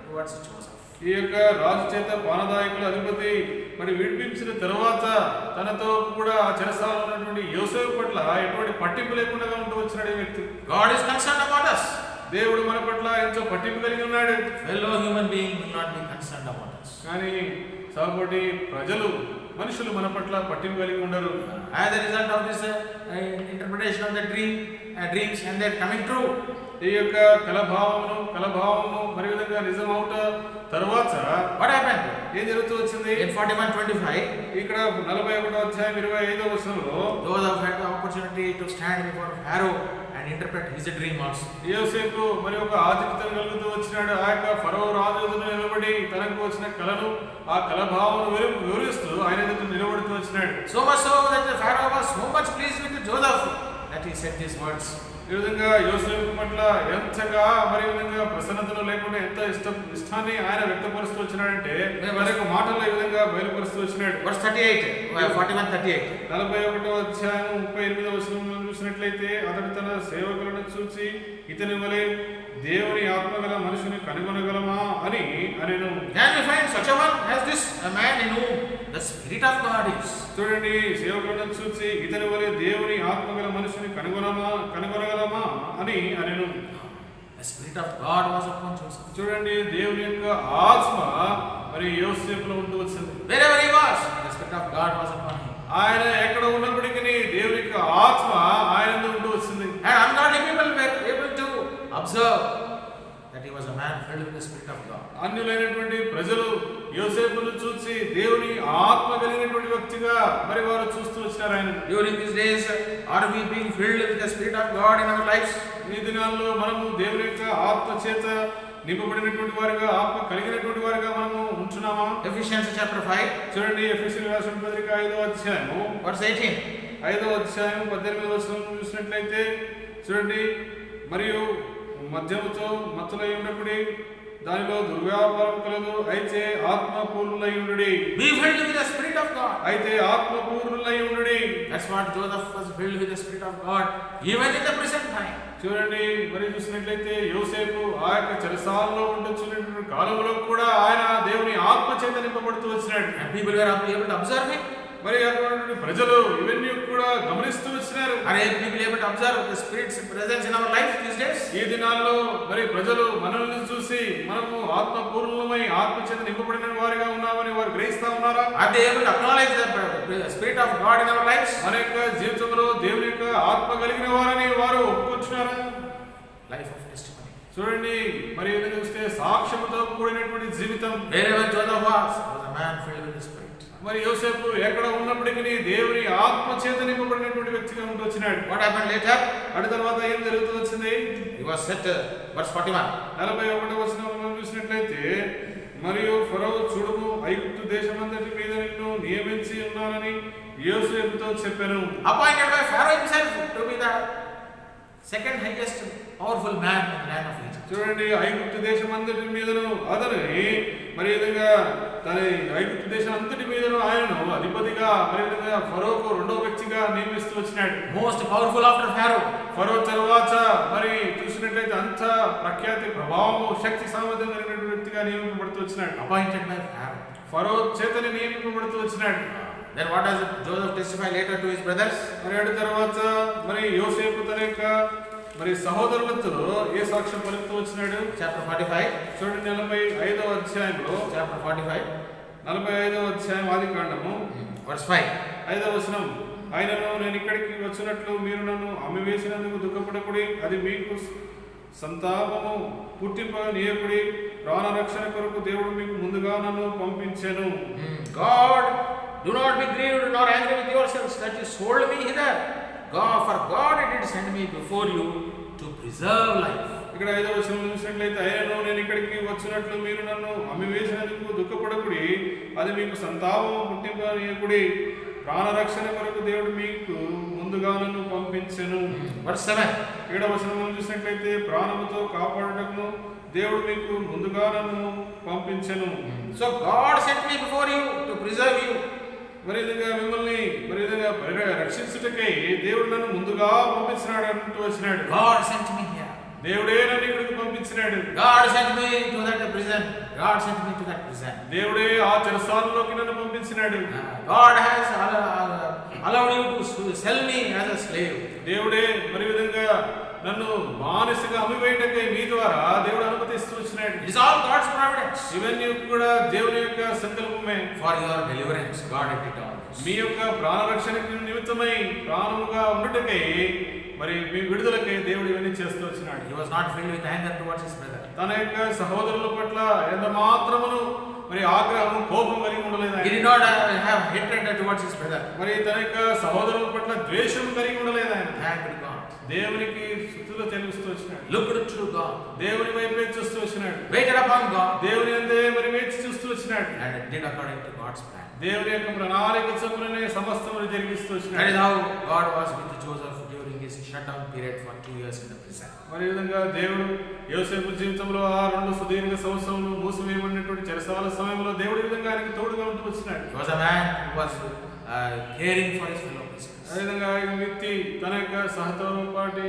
A: towards Joseph.
B: ఈ యొక్క రాజు చేత పానదాయకుల అధిపతి మరి విడిపించిన తర్వాత తనతో కూడా చెరసాలలో ఉన్నటువంటి యోసేపు పట్ల ఎటువంటి పట్టింపు లేకుండా ఉంటూ వచ్చినాడు ఈ వ్యక్తి.
A: God is concerned about us.
B: దేవుడు మన పట్ల ఎంతో పట్టింపు కలిగి ఉన్నాడు.
A: Fellow human being will not be concerned about us.
B: కానీ సహపాటి మనుషులు మన పట్ల పట్టింపు కలిగి ఉండరు.
A: As a result of this interpretation of the dreams and their coming true,
B: ఈ యొక్క కలభావము మరి విధంగా నిజం అవుట తర్వాత
A: what happened?
B: ఏం జరుగుతూ వచ్చింది?
A: In 41:25,
B: ఇక్కడ 41వ అధ్యాయం 25వ వచనంలో
A: Joseph had the opportunity to stand before Pharaoh and interpret his dream also.
B: యోసేపు మరి ఒక ఆధిక్యతను కలుగుతూ వచ్చినాడు. ఆ యొక్క ఫరో రాజు ఎదుట నిలబడి తనకు వచ్చిన కలను ఆ కలభావమును వివరిస్తూ ఆయన ఎదుట నిలబడుతూ వచ్చినాడు.
A: So much so that the Pharaoh was so much pleased with Joseph that he said these words.
B: ఈ విధంగా యోసేపు పట్ల ఎంతగా మరి విధంగా ప్రసన్నతను లేకుండా ఎంత ఇష్టాన్ని ఆయన వ్యక్తపరుస్తూ వచ్చినాడంటే మరి ఒక మాటల్లో ఈ విధంగా బయలుపరుస్తూ వచ్చినాడు.
A: Verse 38, 41:38.
B: 41వ అధ్యాయం 38వ వచనంలో చూసినట్లయితే, అతడు తన సేవకులను చూసి ఇతని వలె దేవుని ఆత్మగల మనుషుని కనుగొనగలమా అని అనెను.
A: Can we find such a one as this, a man in whom the Spirit of God is?
B: చూడండి, సేవకులను చూసి ఇతని వలె దేవుని ఆత్మగల మనుషుని కనుగొనగలమా అని అనెను.
A: The Spirit of God was upon Joseph.
B: చూడండి, దేవుని యొక్క ఆత్మ మరి యోసేపులో ఉంటూ వచ్చింది.
A: Wherever he was, the Spirit of God was upon him.
B: ఆయన ఎక్కడ ఉన్నప్పటికీ దేవుని యొక్క ఆత్మ ఆయనలో ఉంటూ వచ్చింది.
A: And ungodly people were able to observe that he was a man filled with the Spirit of God.
B: అన్యులైనటువంటి ప్రజలు యోసేపును చూసి దేవుని ఆత్మ కలిగినటువంటి వ్యక్తిగా మరి వారు చూస్తూ వచ్చినారు ఆయన.
A: During these days, are we being filled with the Spirit of God in our lives?
B: ఈ దినాల్లో మనము దేవుని యొక్క ఆత్మ చేత నింపబడినటువంటి వారిగా, ఆత్మ కలిగినటువంటి వారిగా మనము ఉంటున్నామా?
A: Ephesians chapter 5,
B: చూడండి, ఎఫెసీయులకు రాసిన పత్రిక 5వ అధ్యాయము
A: verse 18.
B: 5వ అధ్యాయం 18వ వచనం చూసినట్లయితే చూడండి, మరియు మద్యముతో మత్తులై ఉన్నప్పుడు దానిలో దుర్వ్యాపారం కలదు, అయితే ఆత్మపూర్ణులై ఉండుడి.
A: Be filled with the Spirit of God.
B: అయితే ఆత్మపూర్ణులై ఉండుడి.
A: That's what Joseph was filled with the Spirit of God even in the present time.
B: చూడండి, మరి చూసినట్లయితే యోసేపు ఆ యొక్క చెరసాలలో ఉండొచ్చున్నటువంటి కాలంలో కూడా ఆయన దేవుని ఆత్మ చేత నింపబడుతూ వచ్చినాడు.
A: And people were able to observe him.
B: మరి అటువంటి ప్రజలు ఇవన్నీ కూడా గమనిస్తూ వచ్చినారు.
A: Are people able to observe the Spirit's presence in our life these days?
B: ఈ దినాల్లో మరి ప్రజలు మనల్ని చూసి మనము ఆత్మపూర్ణమై ఆత్మ చేత నింపబడిన వారిగా ఉన్నామని వారు గ్రహిస్తా ఉన్నారా?
A: Are they able to acknowledge the Spirit of God in our lives?
B: మన యొక్క జీవితంలో దేవుని యొక్క ఆత్మ కలిగిన వారని వారు ఒప్పుకొచ్చున్నారా?
A: Life of testimony.
B: చూడండి, మరి ఏదైనా చూస్తే సాక్ష్యముతో కూడినటువంటి జీవితం.
A: Wherever Joseph was a man filled with the Spirit.
B: మరి యోసేపు ఎక్కడ ఉన్నప్పటికీ దేవుని ఆత్మ చేత నింపబడినటువంటి వ్యక్తిగా ఉంటూ వచ్చినాడు.
A: What happened later?
B: అటు తర్వాత ఏం జరుగుతూ వచ్చింది?
A: He was set, verse 41.
B: 41వ వచనంలో మనం చూసినట్లయితే, మరియు ఫరో చూడుము, ఐగుప్తు దేశమంతటి మీద నిన్ను నియమించి ఉన్నానని యోసేపుతో చెప్పెను.
A: Appointed by Pharaoh himself to be the second highest powerful man in the land of Egypt.
B: చూడండి, ఐగుప్తు దేశం అంతటి మీదను అతని మరి విధంగా తన ఐగుప్తు దేశం అంతటి మీదను ఆయనను అధిపతిగా మరి విధంగా ఫరోకు రెండో వ్యక్తిగా నియమిస్తూ వచ్చినాడు.
A: Most powerful after Pharaoh.
B: ఫరో తర్వాత మరి చూసినట్లయితే అంత ప్రఖ్యాతి ప్రభావము శక్తి సామర్థ్యం కలిగినటువంటి వ్యక్తిగా నియమింపబడుతూ వచ్చినాడు.
A: Appointed by Pharaoh.
B: ఫరో చేతని నియమింపబడుతూ వచ్చినాడు.
A: Then what does Joseph testify later to his brothers?
B: మరి అటు తర్వాత మరి యోసేపు తన యొక్క మరి సహోదరులతో ఏ సాక్ష్యం పలుకుతూ వచ్చినాడు?
A: Chapter 45.
B: చూడండి 45వ అధ్యాయంలో,
A: Chapter 45.
B: 45వ అధ్యాయం ఆదికాండము
A: Verse 5.
B: 5వ వచనం. ఆయనను నేను ఇక్కడికి వచ్చినట్లు మీరు నన్ను అమ్మివేసినందుకు దుఃఖపడకుడి, అది మీకు సంతాపము పుట్టింపనీయకుడి, ప్రాణరక్షణ కొరకు దేవుడు మీకు ముందుగా నన్ను పంపించెను.
A: God, do not be grieved nor angry with yourselves that you sold me hither. For God did send me before you to preserve life.
B: ఇక్కడ 5వ వచనం చూసినట్లయితే ఆయనను నేను ఇక్కడికి వచ్చినట్లు మీరు నన్ను అమ్మివేసినందుకు దుఃఖపడకుడి, అది మీకు సంతాపము పుట్టింపనీయకుడి, ప్రాణరక్షణ కొరకు దేవుడు మీకు ముందుగా నన్ను పంపించెను.
A: Verse 7.
B: 7వ వచనం చూసినట్లయితే ప్రాణముతో కాపాడుటకు దేవుడు మీకు ముందుగా నన్ను పంపించెను.
A: So God sent me before you to preserve you.
B: మరి విధంగా మిమ్మల్ని మరి విధంగా రక్షించుటకై దేవుడు నన్ను ముందుగా పంపించినాడు అంటూ వచ్చినాడు.
A: God sent me here.
B: దేవుడే నన్ను ఇక్కడికి పంపించినాడు.
A: God sent me to that prison. God sent me to that prison.
B: దేవుడే ఆ చెరసాలలోకి నన్ను పంపించినాడు.
A: God has allowed you to sell me as a slave.
B: దేవుడే మరి విధంగా నన్ను బానిసగా అమ్మివేయటకై మీ ద్వారా దేవుడు అనుమతిస్తూ వచ్చినాడు.
A: It is all God's providence.
B: ఇవన్నీ కూడా దేవుని యొక్క సంకల్పమే.
A: For your deliverance, God did it all.
B: మీ యొక్క ప్రాణరక్షణకు నిమిత్తమై ప్రాణముగా ఉండుటకై మరి మీ విడుదలకై దేవుడు ఇవన్నీ చేస్తూ వచ్చినాడు.
A: He was not filled with anger towards his brother.
B: తన యొక్క సహోదరుల పట్ల ఎంత మాత్రమును మరి ఆగ్రహం కోపం కలిగి ఉండలేదు.
A: He did not have hatred towards his brother.
B: మరి తన యొక్క సహోదరుల పట్ల ద్వేషం కలిగి ఉండలేదు ఆయన.
A: Thanked God.
B: దేవునికి స్తుతులు చెల్లిస్తూ వచ్చినాడు.
A: Looked to God.
B: దేవుని వైపే చూస్తూ వచ్చినాడు.
A: Waited upon God.
B: దేవుని అందే మరి వేచి చూస్తూ వచ్చినాడు.
A: And did according to God's plan.
B: దేవుని యొక్క ప్రణాళిక చొప్పుననే సమస్తమును జరిగిస్తూ
A: That
B: వచ్చినాడు.
A: is how God was with Joseph during his shutdown period for 2 years in the prison.
B: మరి ఈ విధంగా దేవుడు యోసేపు జీవితంలో ఆ 2 సుదీర్ఘ సంవత్సరములు మూసివేయబడినటువంటి చెరసాల సమయంలో దేవుడి విధంగా ఆయనకు తోడుగా ఉంటూ వచ్చినాడు.
A: He was a man who was caring for his fellow prisoners.
B: అదేవిధంగా ఈ వ్యక్తి తన యొక్క సహతోపాటి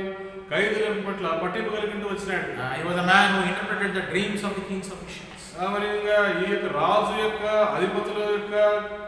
B: ఖైదీల పట్ల పట్టింపు కలిగి వచ్చినాడు.
A: He was a man who interpreted the dreams of the kings of nations.
B: మరి ఇంకా ఈ యొక్క రాజు యొక్క అధిపతుల యొక్క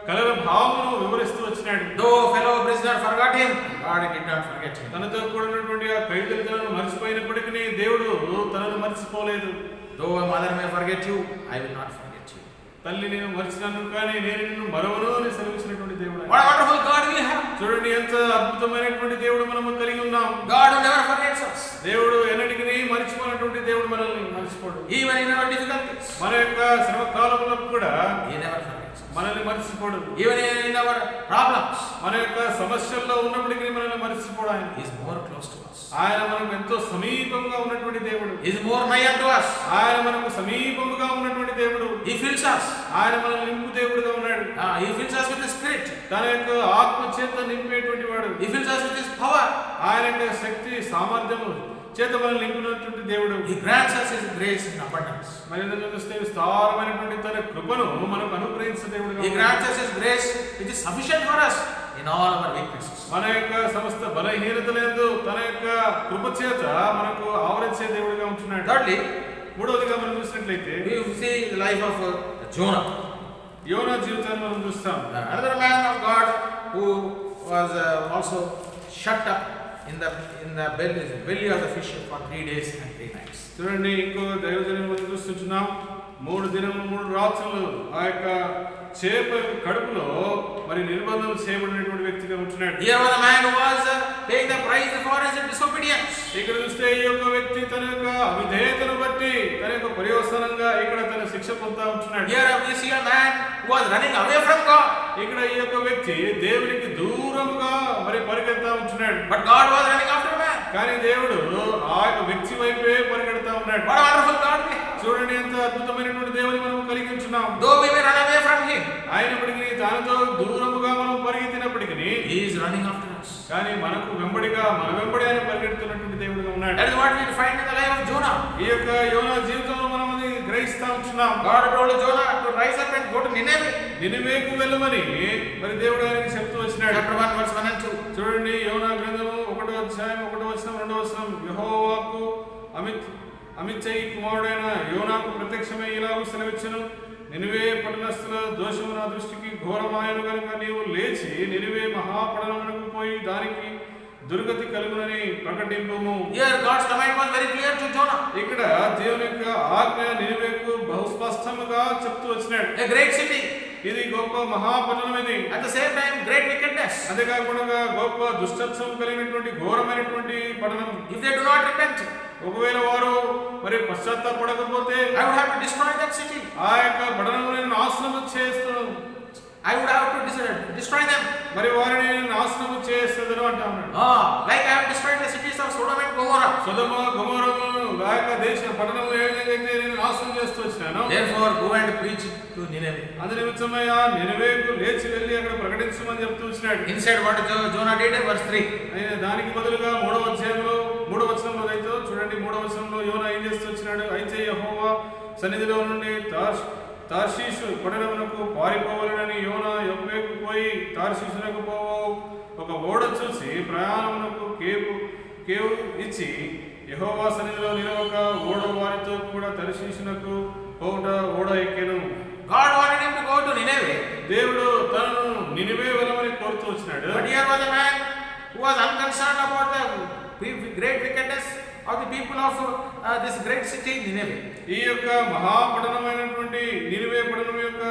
B: కలల భావమును వివరిస్తూ వచ్చినాడు.
A: Though fellow prisoner forgot him, God did not forget him.
B: తనతో కూడినటువంటి ఆ ఖైదీలు తనను మర్చిపోయినప్పటికీ దేవుడు తనను మర్చిపోలేదు.
A: Though a mother may forget you, I will not forget you.
B: తల్లి నేను మర్చినాను కానీ నేను నిన్ను మరవను అని సెలవిచ్చినటువంటి దేవుడు.
A: What a wonderful God we have.
B: చూడండి ఎంత అద్భుతమైనటువంటి దేవుడు మనము కలిగి ఉన్నాం.
A: God who never forgets us.
B: దేవుడు ఎన్నటికీ మర్చిపోయినటువంటి దేవుడు మనల్ని మర్చిపోడు.
A: Even in our difficulties,
B: మన యొక్క శ్రమ కాలంలో కూడా
A: He never forgets us.
B: మనల్ని మర్చిపోడు.
A: Even in our problems,
B: మన యొక్క సమస్యల్లో ఉన్నప్పటికీ మనల్ని మర్చిపోడు. ఆయన
A: He is more close to us.
B: ఆయన మనకు ఎంతో సమీపంగా ఉన్నటువంటి దేవుడు.
A: He is more nigh unto us.
B: ఆయన మనకు సమీపముగా ఉన్నటువంటి దేవుడు.
A: He fills us.
B: ఆయన మనల్ని నింపు దేవుడుగా ఉన్నాడు.
A: He fills us with His Spirit.
B: తన యొక్క ఆత్మ చేత నింపేటువంటి వాడు.
A: He fills us with His power.
B: ఆయన యొక్క శక్తి సామర్థ్యము చేత మనల్ని నింపినటువంటి దేవుడు.
A: He grants us His grace in abundance.
B: మరి ఎందుకు చూస్తే విస్తారమైనటువంటి తన కృపను మనకు అనుగ్రహించే దేవుడుగా
A: He grants us His grace which is sufficient for us in all our weaknesses.
B: మన యొక్క సమస్త బలహీనతలందు తన యొక్క కృప చేత మనకు ఆవరించే దేవుడిగా ఉంటున్నాడు.
A: Thirdly,
B: మూడవదిగా మనం చూసినట్లయితే
A: we see the life of Jonah.
B: యోనా జీవితాన్ని మనం చూస్తాం.
A: Another man of God who was also shut up in the belly of the fish for 3 days and 3 nights.
B: చూడండి ఇంకో దైవజనం మనం చూస్తున్నాం. 3 దినములు 3 రాత్రులు ఆ యొక్క చేప కడుపులో మరి నిర్బంధం చేయబడినటువంటి వ్యక్తిగా ఉంటున్నాడు.
A: Here was a man who was paying the price for his disobedience.
B: ఇక్కడ చూస్తే ఈ యొక్క వ్యక్తి తన యొక్క అవిధేయతను బట్టి తన యొక్క పర్యవసానంగా ఇక్కడ తన శిక్ష పొందుతా ఉంటున్నాడు.
A: Here we see a man who was running away from God.
B: ఇక్కడ ఈ యొక్క వ్యక్తి దేవునికి దూరముగా మరి పరిగెత్తా ఉంటున్నాడు.
A: But God was running after man.
B: కానీ దేవుడు ఆ యొక్క వ్యక్తి వైపే పరిగెడతా ఉన్నాడు.
A: What a wonderful God we have.
B: చూడండి ఎంత అద్భుతమైనటువంటి దేవుని మనం కలిగి ఉంటున్నాం.
A: Though we may run away from Him,
B: అయినప్పటికీ తనతో దూరముగా మనం పరిగెత్తినప్పటికీ
A: He is running after us. us.
B: కానీ మనకు వెంబడిగా మన వెంబడి ఆయన పరిగెడుతున్నటువంటి దేవుడిగా ఉన్నాడు.
A: That is what we find in the life of Jonah.
B: ఈ యొక్క యోనా జీవితంలో మనం అది గ్రహిస్తా ఉంటున్నాం.
A: God told Jonah to rise up and go to Nineveh.
B: నినివేకు వెళ్ళమని మరి దేవుడు ఆయనకి చెప్తూ వచ్చినాడు.
A: Chapter 1 verse 1 and 2.
B: చూడండి యోనా గ్రంథము 1వ అధ్యాయం 1వ వచనం 2వ వచనం. యెహోవాకు అమిత్తయి కుమారుడైన యోనాకు ప్రత్యక్షమై ఇలాగూ సెలవిచ్చెను, నినివే పట్టణస్థుల దోషము నా దృష్టికి ఘోరమాయను గనుక నీవు లేచి నినివే మహాపట్టణమునకు పోయి దానికి దుర్గతి కలుగునని ప్రకటింపుము.
A: Here God's command was very clear to Jonah.
B: ఇక్కడ దేవుని యొక్క ఆజ్ఞ నినివేకు బహుస్పష్టముగా చెప్తూ వచ్చినాడు.
A: A great city.
B: ఇది గొప్ప మహాపట్టణం ఇది.
A: At the same time great wickedness.
B: అంతేకాకుండా గొప్ప దుష్టత్వం కలిగినటువంటి ఘోరమైనటువంటి పట్టణం.
A: If they do not repent,
B: ఒకవేళ వారు మరి పశ్చాత్తాపడకపోతే
A: I would have to destroy that city.
B: ఆ యొక్క పట్టణములను నాశనం చేస్తాను.
A: I would have to destroy them.
B: మరి వారిని నాశనం చేస్తాను అంటా ఉన్నాడు.
A: Like I have destroyed the cities of Sodom and Gomorrah.
B: సొదొమ గొమొర్రాను ఆ యొక్క దేశ పట్టణములు ఏ విధంగా అయితే నేను నాశనం చేస్తూ వచ్చినాను.
A: Therefore go and preach to Nineveh.
B: అందు నిమిత్తమై ఆ నినివేకు లేచి వెళ్ళి అక్కడ ప్రకటించమని చెప్తూ వచ్చినాడు.
A: Instead what Jonah did, verse 3.
B: దానికి బదులుగా 3వ అధ్యాయంలో 3వ వచనంలో అయితే చూడండి, 3వ వచనంలో యోనా ఏం చేస్తూ వచ్చినాడు. అయితే యెహోవా సన్నిధిలో నుండి తార్షీషు పట్టణమునకు పారిపోవాలని యోనా యొప్పేకు పోయి తార్షీషునకు పోవు ఒక ఓడ చూసి ప్రయాణమునకు కేవు ఇచ్చి యెహోవా సన్నిధిలో నిలవక ఓడ వారితో కూడా తర్షీషునకు పోవుట ఓడ ఎక్కెను.
A: God wanted him to go to Nineveh.
B: దేవుడు తనను నినివే వెళ్ళమని కోరుతూ వచ్చినాడు.
A: But here was a man who was unconcerned about the great wickedness of the people of this great city Nineveh.
B: ఈ యొక్క మహాపట్టణమైనటువంటి నినివే పట్టణం యొక్క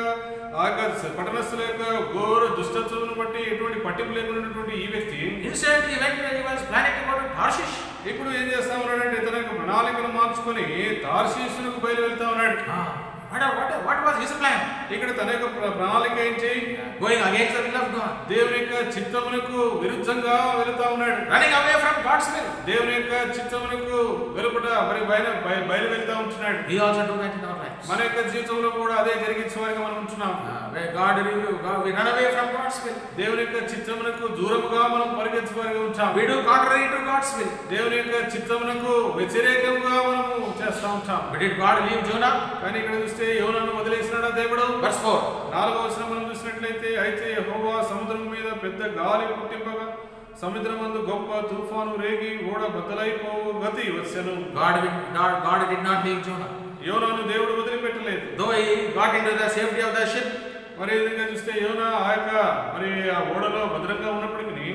B: పట్టణస్థుల యొక్క ఘోర దుష్టత్వమును బట్టి ఎటువంటి పట్టింపు లేకున్నటువంటి ఈ వ్యక్తి
A: Instead he was planning to go to Tarshish.
B: ఇప్పుడు ఏం చేస్తా ఉన్నాడంటే తన యొక్క ప్రణాళికను మార్చుకొని తార్షీషునకు బయలు వెళ్తా ఉన్నాడు.
A: What was his plan?
B: ఇక్కడ తన యొక్క ప్రణాళిక ఏంటి?
A: Going against the will of God.
B: దేవుని యొక్క చిత్తమునకు విరుద్ధంగా వెళ్తా ఉన్నాడు.
A: Running away from God's will.
B: దేవుని యొక్క చిత్తమునకు వెలుపట మరి బయలు వెళ్తా ఉంటున్నాడు.
A: We also do that in our lives.
B: మన యొక్క జీవితంలో కూడా అదే జరిగించేవారిగా మనం ఉంటున్నాం.
A: Where God we run away from God's will.
B: దేవుని యొక్క చిత్తమునకు దూరముగా మనం పరిగెత్తేవారిగా ఉంటాం.
A: We do contrary to God's will.
B: దేవుని యొక్క చిత్తమునకు వ్యతిరేకంగా మనము చేస్తా ఉంటాం.
A: But did God leave Jonah?
B: కానీ ఇక్కడ చూస్తే యోనాను వదిలేసినాడా దేవుడు?
A: Verse 4.
B: 4వ వచనం మనం చూసినట్లయితే అయితే యెహోవా సముద్రం మీద పెద్ద గాలి పుట్టింపగా సముద్రమందు గొప్ప తుఫాను రేగి ఓడ బద్దలైపోవు గతి వచ్చెను.
A: God did not leave Jonah.
B: యోనాను దేవుడు వదిలిపెట్టలేదు.
A: Though he got into the safety of the ship.
B: మరి ఈ విధంగా చూస్తే యోనా ఆ ఓడలో భద్రంగా ఉన్నప్పటికీ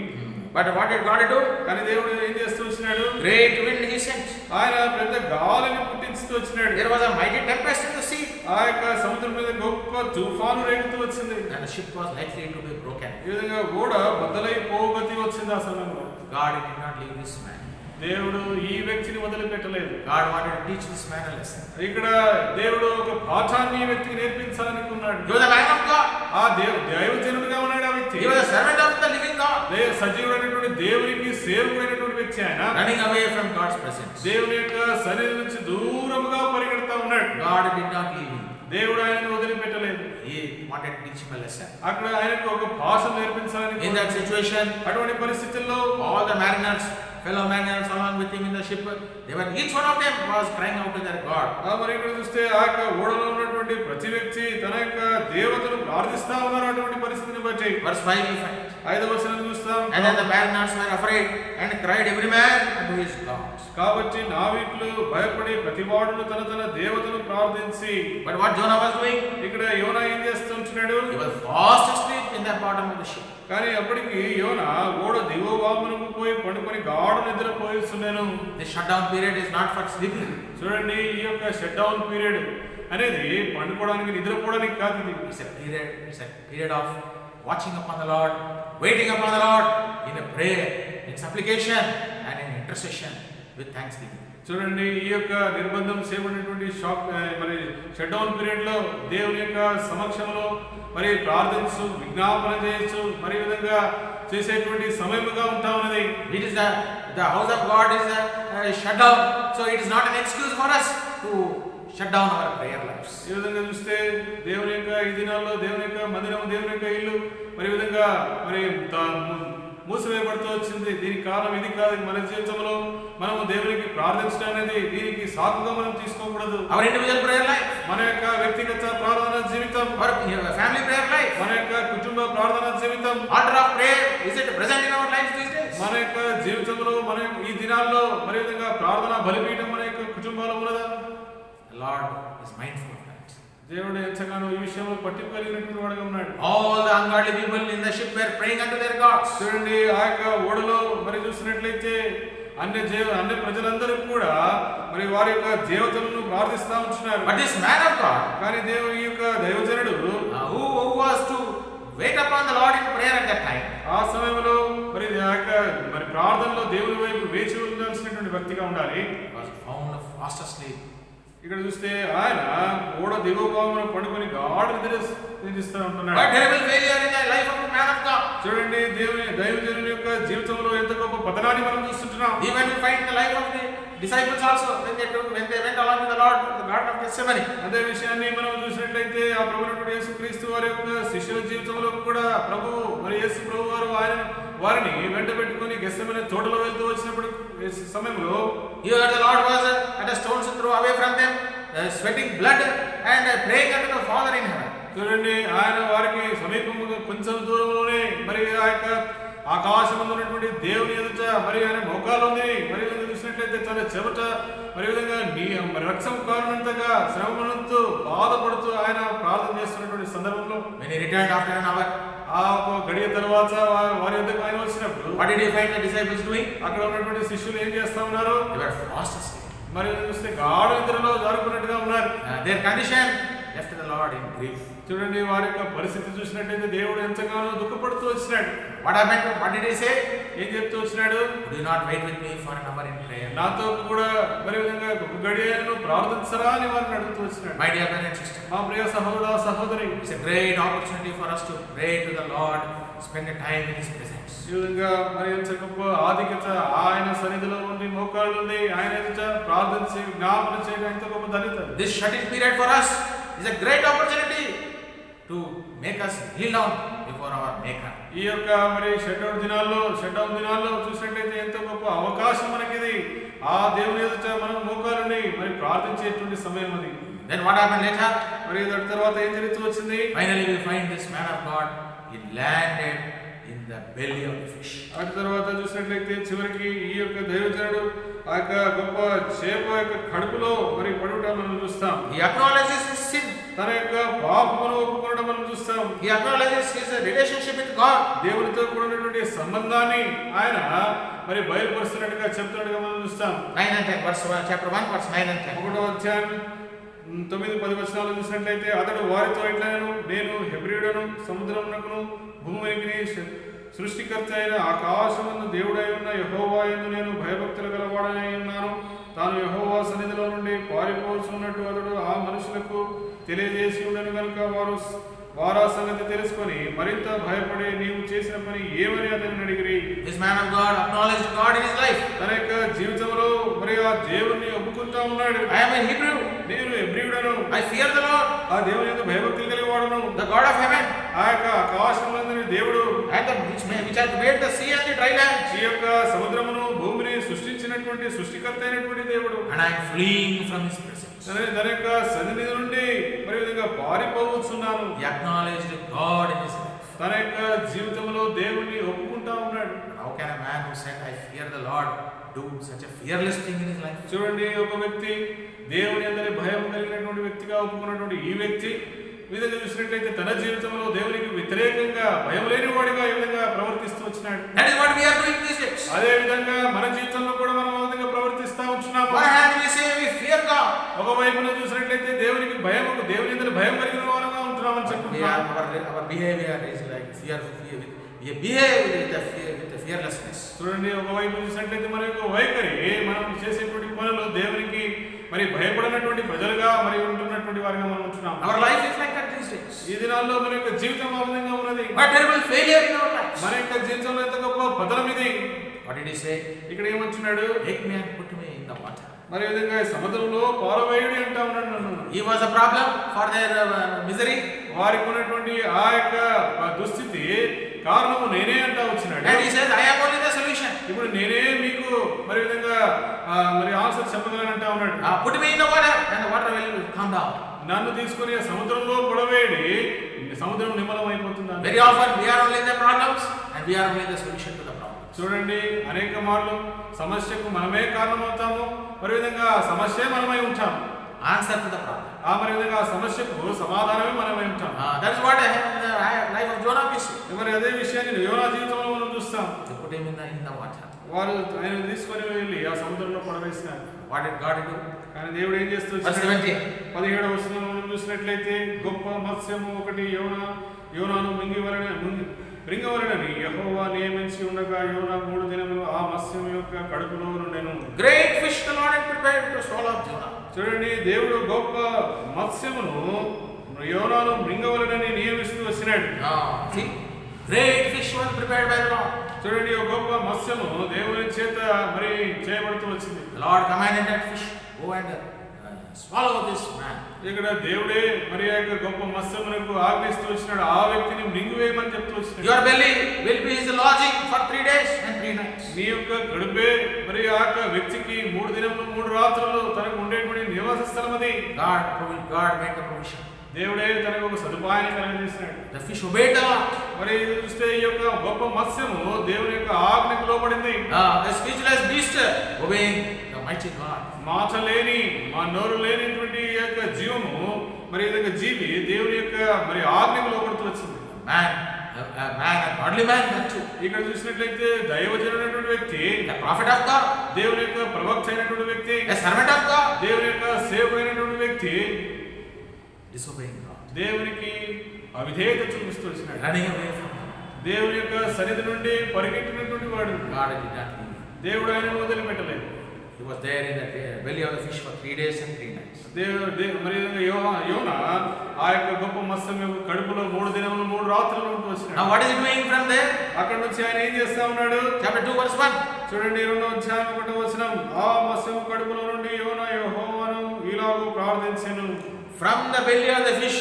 A: But what did God do?
B: కానీ దేవుడు ఏం చేస్తూ వచ్చినాడు?
A: Great wind he sent.
B: ఆయన పెద్ద గాలిని పుట్టించుతూ వచ్చినాడు.
A: There was a mighty tempest in the sea.
B: ఆ యొక్క సముద్రం మీద గొప్ప తుఫాను రేగుతూ వచ్చింది.
A: And the ship was likely to be broken.
B: ఈ విధంగా ఓడ బద్దలైపోగతి వచ్చింది ఆ సమయంలో.
A: God did not leave this man.
B: దేవుడు ఈ వ్యక్తిని వదిలిపెట్టలేదు.
A: God wanted to teach this man a lesson.
B: ఇక్కడ దేవుడు ఒక పాఠాన్ని ఈ వ్యక్తికి నేర్పించాలనుకున్నాడు.
A: He was a man of God.
B: ఆ దైవజనుడిగా ఉన్నాడు ఆ వ్యక్తి.
A: He was a servant of the living God.
B: సజీవుడైనటువంటి దేవునికి సేవకుడైనటువంటి వ్యక్తి ఆయన.
A: Running away from God's presence.
B: దేవుని యొక్క సన్నిధి నుంచి దూరముగా పరిగెడతా ఉన్నాడు.
A: God did not leave him.
B: దేవుడు ఆయనను వదిలిపెట్టలేదు.
A: He wanted to teach him a lesson.
B: అక్కడ ఆయనకు ఒక భాష నేర్పించాలని.
A: In that situation,
B: అటువంటి పరిస్థితుల్లో
A: all the mariners, fellow mariners along with him in the ship, each one of them was crying out to their God.
B: మరి ఇక్కడ చూస్తే ఆ యొక్క ఓడలో ఉన్నటువంటి ప్రతి వ్యక్తి తన యొక్క దేవతను ప్రార్థిస్తా ఉన్నారు. అటువంటి పరిస్థితిని బట్టి
A: Verse 5 we find.
B: 5వ వచనం చూస్తాం.
A: And then the mariners were afraid and cried every man unto his God.
B: కాబట్టి నావికులు భయపడి ప్రతివాడును తన దేవతను ప్రార్థించి.
A: But what Jonah was doing?
B: ఇక్కడ యోనా ఏం చేస్తుంటున్నాడు?
A: He was fast asleep in the bottom of the ship.
B: కానీ అప్పటికి యోనా ఓడ దిగువ భాగమునకు పోయి పడుకొని గాఢ నిద్రపోయిస్తున్నాను.
A: The shutdown period is not for sleeping.
B: చూడండి, ఈ యొక్క షట్ డౌన్ పీరియడ్ అనేది పండుకోవడానికి నిద్రపోవడానికి కాదు. ఇది
A: It's a period of watching upon the Lord, waiting upon the Lord in a prayer, in supplication and in intercession with thanksgiving.
B: చూడండి, ఈ యొక్క నిర్బంధం చేయబడినటువంటి మరి షట్ డౌన్ పీరియడ్ లో దేవుని యొక్క సమక్షంలో మరి ప్రార్థించు, విజ్ఞాపన చేయొచ్చు, మరి విధంగా చేసేటువంటి సమయముగా ఉంటా ఉన్నది.
A: It is the house of God is shut down, so it is not an excuse for us to shut down our prayer lives.
B: ఈ విధంగా చూస్తే దేవుని యొక్క ఈ దినాల్లో దేవుని యొక్క మందిరం, దేవుని యొక్క ఇల్లు మరి విధంగా మరి మూసివేయబడుతూ వచ్చింది. దీనికి కారణం ఇది కాదు. మన జీవితంలో మనము దేవునికి ప్రార్థించడం అనేది దీనికి సాకుగా మనం తీసుకోకూడదు.
A: Our individual prayer life,
B: మన యొక్క వ్యక్తిగత ప్రార్థన జీవితం,
A: our family prayer life,
B: మన యొక్క కుటుంబ ప్రార్థన జీవితం,
A: altar of prayer, is it present in our lives these days?
B: మన యొక్క జీవితంలో మన ఈ దినాల్లో మరి విధంగా ప్రార్థన బలిపీఠం మన యొక్క కుటుంబాలు ఉన్నదా?
A: The Lord is mindful of that.
B: దేవుడు ఎంతగానో ఈ విషయంలో పట్టింపు కలిగినటువంటి వాడుగా ఉన్నాడు.
A: All the ungodly people in the ship were praying unto their gods.
B: చూడండి, ఆ యొక్క ఓడలో మరి చూసినట్లయితే అన్య ప్రజలందరూ కూడా మరి వారి యొక్క దేవతలను ప్రార్థిస్తా ఉంటున్నారు.
A: But this man of God,
B: కానీ ఈ యొక్క దైవజనుడు
A: who was to wait upon the Lord in prayer at that time,
B: ఆ సమయంలో మరి ఆ యొక్క మరి ప్రార్థనలో దేవుని వైపు వేచి ఉండాల్సినటువంటి వ్యక్తిగా ఉండాలి,
A: was found fast asleep.
B: ఇక్కడ చూస్తే ఆయన ఓడ దిగువ భాగంలో పడుకొని గాఢ నిద్రిస్తూ ఉంటున్నాడు.
A: What terrible failure in the life of a man of God.
B: చూడండి, దైవజనుని యొక్క జీవితంలో ఎంత గొప్ప పతనాన్ని మనం చూస్తుంటున్నాం.
A: Even we find the life of the disciples also when they went along with the Lord to the Garden of Gethsemane.
B: అదే విషయాన్ని మనం చూసినట్లయితే ఆ ప్రభువునైన యేసుక్రీస్తు వారి యొక్క శిష్యుల జీవితంలో కూడా యేసు ప్రభు వారు వారిని వెంట పెట్టుకొని గెత్సెమనే తోటలో వెళ్తూ వచ్చినప్పుడు సమయంలో
A: Here the Lord was at a stone's throw away from them, sweating blood and praying unto the Father in heaven.
B: చూడండి, ఆయన వారికి సమీపంగా కొంచెం దూరంలోనే మరి ఆ యొక్క ఆకాశంలో ఉన్నటువంటి దేవుని ఎదుట మరి ఆయన మోకాలు ఉంది. మరి చూసినట్లయితే తన చెమట మరి విధంగా రక్తం కారణంతగా శ్రమపడుతూ బాధపడుతూ ఆయన ప్రార్థన చేస్తున్నటువంటి సందర్భంలో
A: When he returned after an hour,
B: ఆ గడియ తర్వాత వారి వద్దకు ఆయన వచ్చినప్పుడు
A: what did he find the disciples doing?
B: అక్కడ ఉన్నటువంటి శిష్యులు ఏం చేస్తా ఉన్నారు?
A: They were fast asleep.
B: మరి చూస్తే గాఢ నిద్రలో జారుకున్నట్టుగా ఉన్నారు.
A: Their condition left the Lord in grief.
B: చూడండి, వారి యొక్క పరిస్థితి చూసినట్టయితే దేవుడు ఎంతగానో దుఃఖపడుతూ వచ్చినాడు.
A: What happened? What did he say?
B: ఏం చెప్తూ వచ్చినాడు?
A: Do not wait with me for an hour in prayer.
B: నాతో కూడా మరి విధంగా ఒక గడియను ప్రార్థించరా అని వారిని అడుగుతూ వచ్చినాడు.
A: My dear brother and sister,
B: మా ప్రియ సహోదర సహోదరి,
A: it's a great opportunity for us to pray to the Lord, spend a time in His presence.
B: ఈ విధంగా మరి ఎంత గొప్ప ఆధిక్యత ఆయన సన్నిధిలో ఉండి మోకాళ్ళు ఉంది ఆయన ఎదుట ప్రార్థించి జ్ఞాపన చేయడం ఎంత గొప్ప ధన్యత.
A: This shut-in period for us is a great opportunity to make us kneel down before our Maker.
B: ఈ యొక్క మరి షట్డౌన్ దినాల్లో చూసినట్లయితే ఎంత గొప్ప అవకాశం మనకిది. ఆ దేవుని ఎదుట మనం మోకాలుని మరి ప్రార్థించేటువంటి సమయం అది.
A: Then what happened later?
B: మరి దాని తర్వాత ఏం జరుగుతూ వచ్చింది?
A: Finally we find this man of God, he landed in the belly of the fish.
B: ఆ తర్వాత చూసినట్లయితే చివరికి ఈ యొక్క దైవజనుడు ఆ యొక్క గొప్ప చేప యొక్క కడుపులో మరి పడుట మనం చూస్తాం.
A: He acknowledges his sin.
B: తన యొక్క పాపమును ఒప్పుకోవడం మనం చూస్తాం.
A: He acknowledges his relationship with God.
B: దేవునితో కూడినటువంటి సంబంధాన్ని ఆయన మరి బయలుపరుస్తున్నట్టుగా చెప్తున్నట్టుగా మనం చూస్తాం.
A: 9 and 10, chapter 1, verse 9 and 10.
B: 1వ అధ్యాయం 9-10 వచనాలు చూసినట్లయితే అతడు వారితో ఇట్లనెను, నేను హెబ్రీయుడను, సముద్రమునకును భూమికి సృష్టికర్త అయిన ఆకాశమందు దేవుడై ఉన్న యెహోవా యందు నేను భయభక్తులు గలవాడనై ఉన్నాను. తాను యెహోవా సన్నిధిలో నుండి పారిపోచున్నట్టు అతడు ఆ మనుషులకు తెలియజేసి ఉండను కనుక వారు ఆ సంగతి తెలుసుకొని మరింత భయపడి నీవు చేసిన పని ఏమని అతన్ని అడిగిరి.
A: This man of God acknowledged God in his life.
B: తన యొక్క జీవితంలో మరి ఆ దేవుణ్ణి ఒప్పుకుంటా ఉన్నాడు.
A: I am a Hebrew.
B: నేను హెబ్రీయుడను.
A: I fear the Lord.
B: ఆ దేవుని యందు భయభక్తులు కలిగివాడను.
A: The God of heaven.
B: ఆ యొక్క ఆకాశమునందుని దేవుడు,
A: And which has made the sea and the dry land.
B: ఈ యొక్క సముద్రమును భూమిని సృష్టించినటువంటి సృష్టికర్త అయినటువంటి దేవుడు.
A: And I am fleeing from his presence.
B: తన యొక్క సన్నిధి నుండి మరి విధంగా పారిపోవచ్చున్నాను.
A: He acknowledged God in his life.
B: తన యొక్క జీవితంలో దేవుణ్ణి ఒప్పుకుంటా ఉన్నాడు.
A: How can a man who said I fear the Lord do such a fearless thing in his life?
B: చూడండి, ఒక వ్యక్తి దేవుని అందరి భయం కలిగినటువంటి వ్యక్తిగా ఒప్పుకున్నటువంటి ఈ వ్యక్తి విధంగా చూసినట్లయితే తన జీవితంలో దేవునికి వ్యతిరేకంగా భయం లేని వాడిగా ఈ విధంగా ప్రవర్తిస్తూ వచ్చినాడు.
A: That is what we are doing these days.
B: అదే విధంగా మన జీవితంలో కూడా మనం ఆ విధంగా ప్రవర్తిస్తా ఉంటున్నాము.
A: One hand we say we fear God.
B: ఒక వైపున చూసినట్లయితే దేవుని అందరి భయం కలిగిన వారంగా ఉంటున్నామని చెప్పుకుంటున్నాం.
A: Our behavior is like fear. We behave with the fearlessness.
B: చూడండి, ఒక వైపు చూసినట్లయితే మన యొక్క వైఖరి మనం చేసేటువంటి పనులు దేవునికి మరి భయపడినటువంటి ప్రజలుగా మరి ఉంటున్నటువంటి వారిగా మనం ఉంటున్నాం.
A: Our life is like that these days.
B: ఈ దినాల్లో మన యొక్క జీవితం ఆ విధంగా ఉన్నది.
A: What terrible failure in our lives.
B: మన యొక్క జీవితంలో ఎంత గొప్ప పతనం ఇది.
A: What did he say?
B: ఇక్కడ ఏమంటున్నాడు?
A: Take me and put me in the water.
B: మరి విధంగా సముద్రంలో పారవేయుడి అంటా ఉన్నాడు నన్ను.
A: He was a problem for their misery.
B: వారికి ఉన్నటువంటి ఆ యొక్క దుస్థితి కారణము నేనే అంటా వచ్చినాడు.
A: And he says, I am only the solution.
B: ఇప్పుడు నేనే మీకు మరి విధంగా మరి ఆన్సర్ చెప్పగలను అంటా ఉన్నాడు.
A: Put me in the water and the water will come down.
B: నన్ను తీసుకొని సముద్రంలో పడవేయడి, సముద్రం నిమ్మలం అయిపోతుంది.
A: Very often we are only the problems and we are only the solution to the problem.
B: చూడండి, అనేక మార్లు సమస్యకు మనమే కారణమవుతాము, మరి విధంగా సమస్యే మనమై ఉంటాం.
A: Answer to the problem.
B: మరి విధంగా సమస్యకు సమాధానమే మనమై ఉంటాం.
A: That is what happened in the life of Jonah we see.
B: మరి అదే విషయాన్ని యోనా జీవితంలో మనం చూస్తాం.
A: They put him in the water.
B: వారు ఆయన తీసుకొని వెళ్ళి ఆ సముద్రంలో పడవేసినారు.
A: What did God do?
B: కానీ దేవుడు ఏం చేస్తూ 17వ వచనంలో మనం చూసినట్లయితే, గొప్ప మత్స్యము ఒకటి యోనాను మృంగవలెనని యెహోవా నియమించి ఉండగా యోనా 3 దినములు ఆ మత్స్యం యొక్క కడుపులో నుండెను.
A: Great fish the Lord had prepared to swallow up Jonah.
B: చూడండి, దేవుడు గొప్ప మత్స్యమును యోనాను మృంగవలెనని నియమిస్తూ వచ్చినాడు.
A: See, great fish was prepared by the Lord.
B: చూడండి, ఒక గొప్ప మత్స్యము దేవుని చేత మరి చేయబడుతూ వచ్చింది.
A: The Lord commanded that fish, go and swallow this man.
B: ఇక్కడ దేవుడే మరి ఆ యొక్క గొప్ప మత్స్యమునకు ఆజ్ఞిస్తూ వచ్చినాడు, ఆ వ్యక్తిని మృంగివేయమని చెప్తూ వచ్చినాడు.
A: Your belly will be his lodging for 3 days and 3 nights.
B: నీ యొక్క కడుపే మరి ఆ యొక్క వ్యక్తికి 3 దినములు 3 రాత్రులు తనకు ఉండేటువంటి నివాస స్థలం అది.
A: God made the provision.
B: దేవుడే తనకు ఒక సదుపాయాన్ని కలుగజేసినాడు.
A: The fish obeyed the Lord.
B: మరి చూస్తే ఈ యొక్క గొప్ప మత్స్యము దేవుని యొక్క ఆజ్ఞకు లోబడింది.
A: The speechless beast obeying the mighty God.
B: మాట లేని, మా నోరు లేనిటువంటి ఈ యొక్క జీవము మరి ఈ యొక్క జీవి దేవుని యొక్క మరి ఆజ్ఞకు లోబడుతూ వచ్చింది.
A: A godly man too.
B: ఇక్కడ చూసినట్లయితే దైవజనుడైనటువంటి వ్యక్తి,
A: The prophet of God.
B: దేవుని యొక్క ప్రవక్త అయినటువంటి వ్యక్తి,
A: A servant of God.
B: దేవుని యొక్క సేవకుడైనటువంటి వ్యక్తి
A: Disobeying God.
B: దేవునికి అవిధేయత చూపిస్తూ వచ్చినాడు.
A: Running away from God.
B: దేవుని యొక్క సన్నిధి నుండి పరిగెట్టినటువంటి వాడు.
A: God did not leave him.
B: దేవుడు ఆయనను వదిలిపెట్టలేదు.
A: He was there in the belly of the fish for 3 days and 3 nights.
B: మరి యోనా ఆ యొక్క గొప్ప మత్స్యం యొక్క కడుపులో 3 దినములు 3 రాత్రులు ఉంటూ వచ్చినాడు.
A: Now what is he doing from there?
B: అక్కడ నుంచి ఆయన ఏం చేస్తా ఉన్నాడు?
A: Chapter 2 verse 1.
B: చూడండి, 2వ అధ్యాయం 1వ వచనం, ఆ మత్స్యం కడుపులో నుండి యోనా యెహోవాను ఇలాగూ ప్రార్థించెను.
A: From the belly of the fish,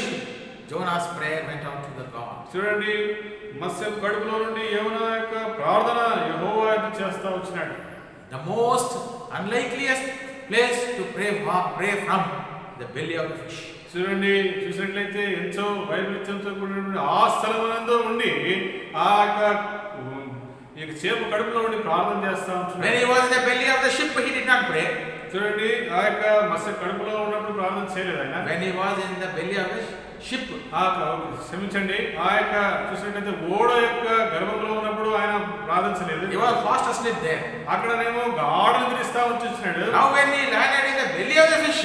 A: Jonah's prayer went out to the God.
B: చూడండి, మత్స్యం కడుపులో నుండి యోనా యొక్క ప్రార్థన యెహోవా యొక్క చేస్తా వచ్చినాడు.
A: The most unlikeliest place to pray from the belly of the fish.
B: చూడండి, చూసినట్లయితే ఎంతో వైవిధ్యంతో కూడినటువంటి ఆ స్థలమునందు ఉండి ఆ యొక్క చేప కడుపులో ఉండి ప్రార్థన చేస్తా ఉంటున్నాడు.
A: When he was in the belly of the ship, he did not pray.
B: చూడండి, ఆ యొక్క మత్స్య కడుపులో ఉన్నప్పుడు ప్రార్థన చేయలేదు ఆయన.
A: When he was in the belly of the ship,
B: క్షమించండి, ఆ యొక్క చూసినట్లయితే ఓడ యొక్క గర్భంలో ఉన్నప్పుడు ఆయన ప్రార్థించలేదు.
A: he was fast asleep there.
B: అక్కడనేమో గాఢ నిద్రిస్తా వచ్చేసినాడు.
A: Now when he landed in the belly of the fish,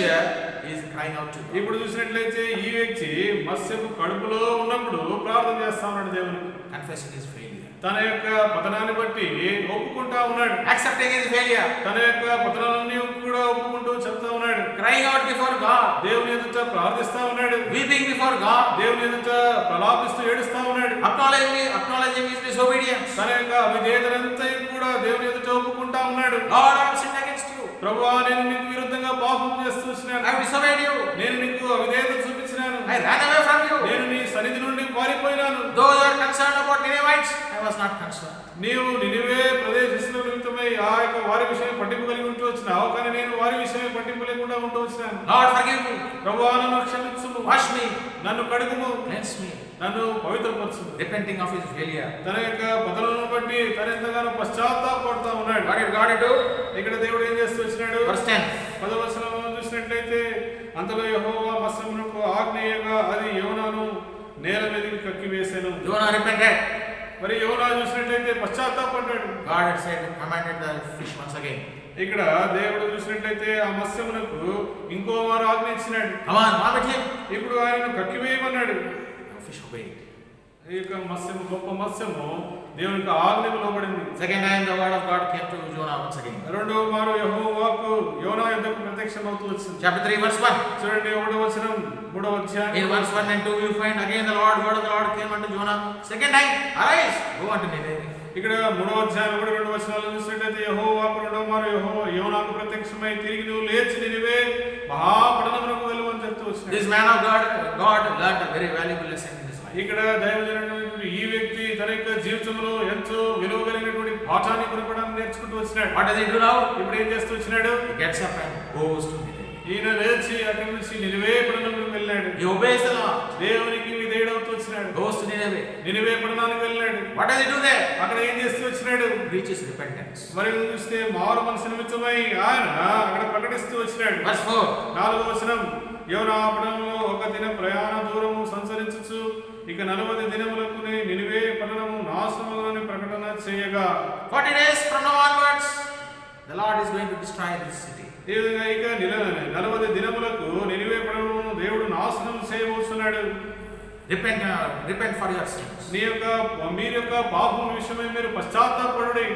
A: he is crying out to God.
B: ఇప్పుడు చూసినట్లయితే ఈ వ్యక్తి మత్స్యపు కడుపులో ఉన్నప్పుడు ప్రార్థన చేస్తా ఉన్నాడు దేవునికి.
A: Confessing his failure.
B: తన యొక్క పతనాన్ని బట్టి ఒప్పుకుంటా ఉన్నాడు.
A: Accepting his failure.
B: తన యొక్క పతనాన్ని కూడా ఒప్పుకుంటూ చెప్తా ఉన్నాడు.
A: Crying out before God.
B: దేవుని ఎదుట ప్రార్థిస్తా ఉన్నాడు.
A: Weeping before God.
B: దేవుని ఎదుట ప్రలాపిస్తూ ఏడుస్తా ఉన్నాడు.
A: Acknowledging his disobedience.
B: తన యొక్క అవిధేయతనంతా కూడా దేవుని ఎదుట ఒప్పుకుంటా ఉన్నాడు.
A: Lord, I have sinned against you.
B: ప్రభువా, నేను నీకు విరుద్ధంగా పాపం చేస్తూ వచ్చినాను.
A: I have disobeyed you.
B: నేను నీకు అవిధేయత చూపించినాను.
A: I ran away from you.
B: నేను నీ సన్నిధి నుండి పారిపోయినాను.
A: Though you are concerned about Ninevites, I was not concerned.
B: నీవు నినివే ప్రదేశిస్తున్న నిమిత్తమై ఆ యొక్క వారి విషయం పట్టింపు కలిగి ఉంటూ వచ్చినావు, కానీ నేను వారి విషయం పట్టింపు లేకుండా ఉంటూ వచ్చినాను.
A: Lord, forgive me.
B: ప్రభువా, నన్ను క్షమించుము.
A: Wash me.
B: నన్ను కడుగుము.
A: Cleanse me.
B: నన్ను పవిత్రపరచుము.
A: Repenting of his failure.
B: తన యొక్క పతనాలను బట్టి తన ఎంతగానో పశ్చాత్తాపడుతూ ఉన్నాడు.
A: What did God do?
B: ఇక్కడ దేవుడు ఏం చేస్తూ వచ్చినాడు?
A: Verse 10.
B: 10వ వచనంలో చూసినట్లయితే, అంతలో యెహోవా మత్స్యమునకు ఆజ్ఞేయగా అది యోనాను నేల మీదకి కక్కివేసెను.
A: Jonah repented.
B: మరి యోనా చూసినట్లయితే పశ్చాత్తాపడ్డాడు.
A: God had said, commanded the fish once again.
B: ఇక్కడ దేవుడు చూసినట్లయితే ఆ మత్స్యమునకు ఇంకో మారు ఆజ్ఞ ఇచ్చినాడు.
A: Come on, vomit him.
B: ఇప్పుడు ఆయనను కక్కివేయమన్నాడు.
A: The fish obeyed.
B: ఈ యొక్క మత్స్యము, గొప్ప మత్స్యము దేవునికి ఆజ్ఞకు లోబడింది.
A: Second time the word of God came to Jonah once again.
B: రెండవ మారు యెహోవాకు యోనా యొద్దకు ప్రత్యక్షమవుతూ వచ్చింది.
A: Chapter 3 verse 1.
B: చూడండి, 1వ వచనం 3వ అధ్యాయం.
A: In verse 1 and 2 you find again the word of the Lord came unto Jonah. Second time, arise, go unto Nineveh.
B: ఇక్కడ 3వ అధ్యాయం 2 వచనాలు చూసినట్లయితే యెహోవా రెండవ మారు యోనాకు ప్రత్యక్షమై తిరిగి నువ్వు లేచి నినివే మహాపట్టణమునకు వెళ్ళు అని చెప్తూ వచ్చినాడు.
A: This man of God learned a very valuable lesson in his life.
B: ఇక్కడ దైవజనుడైనటువంటి ఈ వ్యక్తి తన యొక్క జీవితంలో ఎంతో విలువ కలిగినటువంటి పాఠాన్ని కొనపడానికి నేర్చుకుంటూ వచ్చినాడు.
A: What does he do now?
B: ఇప్పుడు ఏం చేస్తూ వచ్చినాడు?
A: He gets up and goes to Nineveh.
B: ఈయన లేచి అక్కడి నుంచి నినివే పట్టణానికి వెళ్ళాడు.
A: He obeys the Lord.
B: దేవునికి విధేయుడవుతూ వచ్చినాడు.
A: Goes to Nineveh.
B: నినివే పట్టణానికి వెళ్ళాడు.
A: What does he do there?
B: అక్కడ ఏం చేస్తూ వచ్చినాడు?
A: Preaches repentance.
B: మరి చూస్తే మారు మనసు నిమిత్తమై ఆయన అక్కడ ప్రకటిస్తూ వచ్చినాడు.
A: Verse 4.
B: 4వ వచనం యోనా పట్టణంలో ఒక దిన ప్రయాణ దూరము సంచరించుచు ఇక 40 దినములకు నినివే పట్టణము నాశనమగునని ప్రకటన చేయగా
A: 40 days from now onwards, the Lord is going to destroy this city.
B: ఈ విధంగా ఇక 40 దినములకు నినివే పట్టణమును దేవుడు నాశనం చేయబోతున్నాడు.
A: Repent for your sins.
B: మీరు యొక్క పాపం విషయమై మీరు పశ్చాత్తాపపడుడి.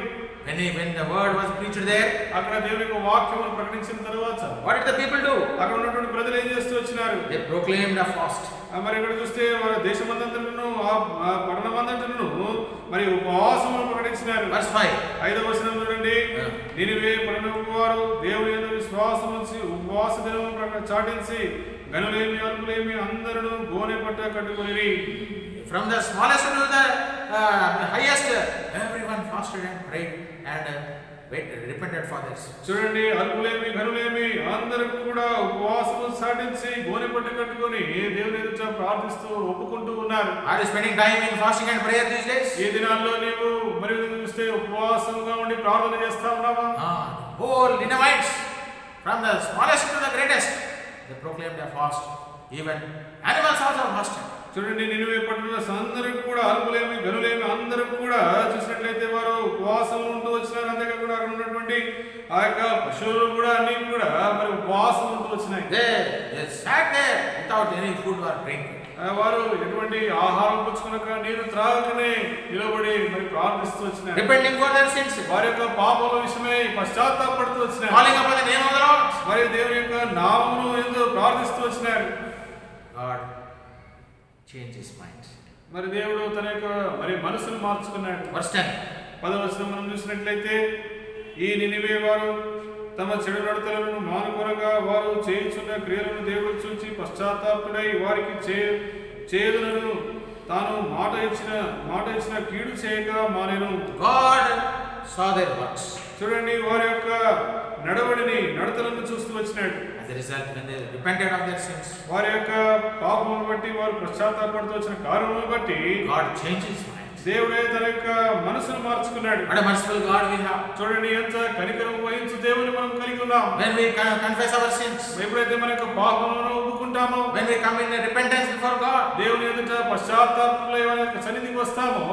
A: When the word was preached there,
B: అక్కడ దేవుని యొక్క వాక్యమును ప్రకటించిన తరువాత
A: what did the people do?
B: అక్కడ ఉన్నటువంటి ప్రజలు ఏం చేస్తూ వచ్చినారు?
A: They proclaimed a fast.
B: మరి ఇక్కడ చూస్తే వారి దేశమంతటను ఆ పట్టణమంతటను మరి ఉపవాసమును ప్రకటించినారు.
A: Verse 5.
B: 5వ వచనం చూడండి. నినివే పట్టణపు వారు దేవుని యందు విశ్వాసం ఉంచి ఉపవాస దినము చాటించి గనులేమి అల్పులేమి అందరూ గోనె పట్ట కట్టుకొనిరి.
A: From the smallest to the highest, everyone fasted and prayed and repented for this.
B: చూడండి, అల్పులేమి గనులేమి అందరూ కూడా ఉపవాసము సాటించి గోనె పట్ట కట్టుకొని దేవుని ఎదుట ప్రార్థిస్తూ ఒప్పుకుంటూ ఉన్నారు.
A: Are you spending time in fasting and prayer these days?
B: ఈ దినాల్లో నీవు మరి చూస్తే ఉపవాసంగా ఉండి ప్రార్థన చేస్తా ఉన్నావా?
A: Whole Ninevites, from the smallest to the greatest, they proclaimed a fast. Even animals also fasted.
B: చూడండి, నినివే పట్టణ అందరూ కూడా అల్పులేమి గనులేమి అందరూ కూడా చూసినట్లయితే వారు ఉపవాసం ఉంటూ వచ్చినారు. అంతేకాకుండా అక్కడ ఉన్నటువంటి ఆ యొక్క పశువులు కూడా అన్ని కూడా మరి ఉపవాసం ఉంటూ వచ్చినాయి.
A: They sat there without any food or drink.
B: వారు ఎటువంటి ఆహారం పుచ్చుకునక నీరు త్రాగకనే నిలబడి మరి ప్రార్థిస్తూ వచ్చినారు.
A: Repenting for their sins.
B: వారి యొక్క పాపాల విషయమై పశ్చాత్తాపడుతూ వచ్చినారు.
A: Calling upon the name of the Lord.
B: మరి దేవుని యొక్క నామమును యందు ప్రార్థిస్తూ వచ్చినారు.
A: God changed his mind.
B: మరి దేవుడు తన యొక్క మరి మనసును మార్చుకున్నాడు.
A: Verse 10.
B: 10వ వచనం మనం చూసినట్లయితే ఈ నినివే వారు తమ చెడు నడతలను మానుకొనగా వారు చేయుచున్న క్రియలను దేవుడు చూచి పశ్చాత్తాపుడై వారికి చేదులను తాను మాట ఇచ్చిన కీడు చేయక మానెను.
A: God saw their works.
B: చూడండి, వారి యొక్క నడతలను చూస్తూ వచ్చినాడు.
A: As a result, when they repented of their sins,
B: వారి యొక్క పాపమును బట్టి వారు పశ్చాత్తాపడుతూ వచ్చిన కారణమును బట్టి
A: God changed his mind.
B: దేవుడే తన యొక్క మనసును మార్చుకున్నాడు.
A: What a merciful God we have.
B: చూడండి, ఎంత కనికరం వహించు దేవుని మనం కలిగి ఉన్నాం.
A: When we confess our sins,
B: ఎప్పుడైతే మన యొక్క పాపములను ఒప్పుకుంటామో,
A: when we come in repentance before God,
B: దేవుని ఎదుట పశ్చాత్తాపంలో యొక్క సన్నిధికి వస్తామో,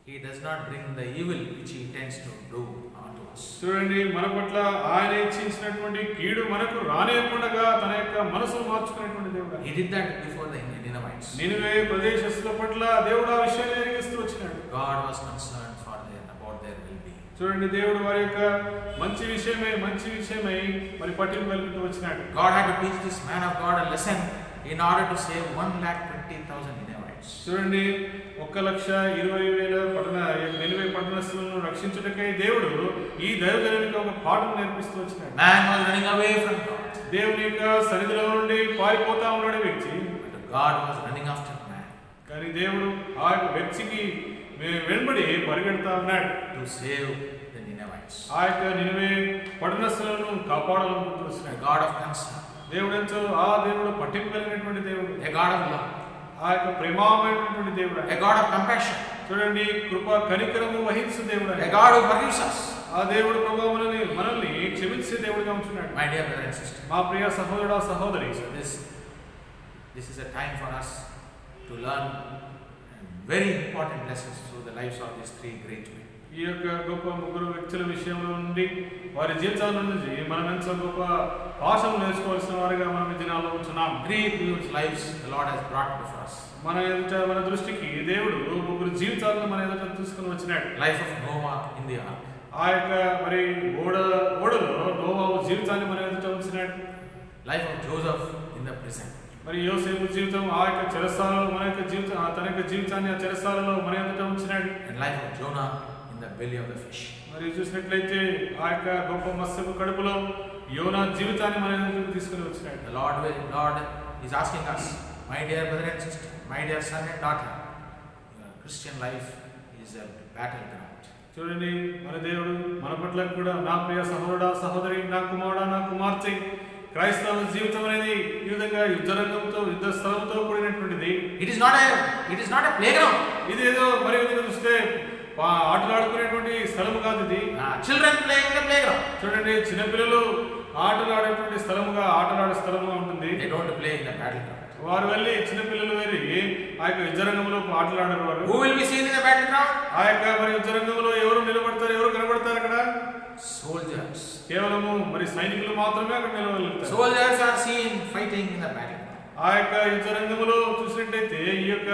A: he does not bring the evil which he intends to do unto us.
B: చూడండి, మన పట్ల ఆయన ఇచ్చించినటువంటి కీడు మనకు రానియకుండా తన యొక్క మనసును మార్చుకునేటువంటి దేవుడు.
A: He did that before the Ninevites.
B: Nineveh ప్రదేశస్తుల పట్ల దేవుడు ఆ విషయాన్ని జరిగిస్తూ వచ్చినాడు.
A: God was concerned about their well-being.
B: చూడండి, దేవుడు వారి యొక్క మంచి విషయమై మరి పట్టింపు కలిగి వచ్చినాడు.
A: God had to teach this man of God a lesson in order to save 1,20,000 Ninevites.
B: చూడండి, 1,20,000 నినివే పట్టణస్థులను రక్షించుటకై దేవుడు ఈ దైవజనునికి ఒక పాఠం నేర్పిస్తూ వచ్చినాడు.
A: Man was running away from God.
B: దేవుని యొక్క సన్నిధిలో నుండి పారిపోతా ఉన్నాడు వ్యక్తి.
A: God was running after man.
B: కానీ దేవుడు ఆ వ్యక్తికి వెంబడి పరిగెడతా ఉన్నాడు.
A: To save the Ninevites.
B: ఆ యొక్క నినివే పట్టణస్థులను కాపాడాలనుకుంటూ వచ్చినాడు.
A: God of concern.
B: దేవుడు దేవుడు పట్టింపు కలిగినటువంటి దేవుడు.
A: A God of love.
B: ఆ యొక్క ప్రేమమైనటువంటి దేవుడు.
A: A God of compassion.
B: చూడండి, కృప కనికరము వహించు దేవుడు.
A: A God who forgives us.
B: ఆ దేవుడు మనల్ని క్షమించే దేవుడిగా ఉంటున్నాడు.
A: My dear brother and sister,
B: మా ప్రియ సహోదరుడా సహోదరి,
A: this is a time for us to learn very important lessons through the lives of these three great men.
B: ఈ యొక్క గొప్ప ముగ్గురు వ్యక్తుల విషయంలో నుండి వారి జీవితాల నుంచి మనం ఎంతో గొప్ప పాఠం నేర్చుకోవాల్సిన వారిగా మనం ఈ దినాల్లో ఉంటున్నాం.
A: Three people's lives the Lord has brought before us.
B: మన దృష్టికి దేవుడు ముగ్గురు జీవితాలను మన ఎదుట తీసుకుని వచ్చినాడు.
A: Life of Noah in the ark.
B: ఆ యొక్క మరి ఓడలో నోవహు జీవితాన్ని మన ఎదుట ఉంచినాడు.
A: Life of Joseph in the prison.
B: మరి యోసేపు జీవితం ఆ యొక్క చెరసాలలో మన యొక్క జీవితం తన యొక్క జీవితాన్ని ఆ చెరసాలలో మన ఎదుట ఉంచినాడు.
A: And life of Jonah in the belly of the fish.
B: మరి చూసినట్లయితే ఆ యొక్క గొప్ప మత్స్యపు కడుపులో యోనా జీవితాన్ని మన ఎదుటకు తీసుకుని వచ్చినాడు.
A: The Lord is asking us, my dear brother and sister, my dear son and daughter, your Christian life is a battleground.
B: చూడండి, మన దేవుడు మన పట్ల కూడా, నా ప్రియ సహోదరుడా సహోదరి, నా కుమారుడా నా కుమార్తె, క్రైస్తవ జీవితం అనేది ఈ విధంగా యుద్ధరంగంతో యుద్ధ స్థలంతో కూడినటువంటిది.
A: It is not a playground.
B: ఇది ఏదో మరి విధంగా చూస్తే ఆటలాడుకునేటువంటి స్థలం కాదు ఇది.
A: Children play in the playground.
B: చూడండి, చిన్నపిల్లలు ఆటలాడేటువంటి ఆటలాడే స్థలముగా ఉంటుంది.
A: They don't play in the battleground.
B: వారు వెళ్ళి చిన్నపిల్లలు వెళ్ళి ఆ యొక్క యుద్ధరంగంలో ఆటలాడారు. వారు
A: Who will be seen in the battleground?
B: ఆ యొక్క మరి యుద్ధరంగంలో ఎవరు నిలబడతారు, ఎవరు కనబడతారు అక్కడ?
A: Soldiers.
B: కేవలము మరి సైనికులు మాత్రమే అక్కడ నిలబడతారు.
A: Soldiers are seen fighting in the battleground.
B: ఆ యొక్క యుద్ధరంగంలో చూసినట్టయితే ఈ యొక్క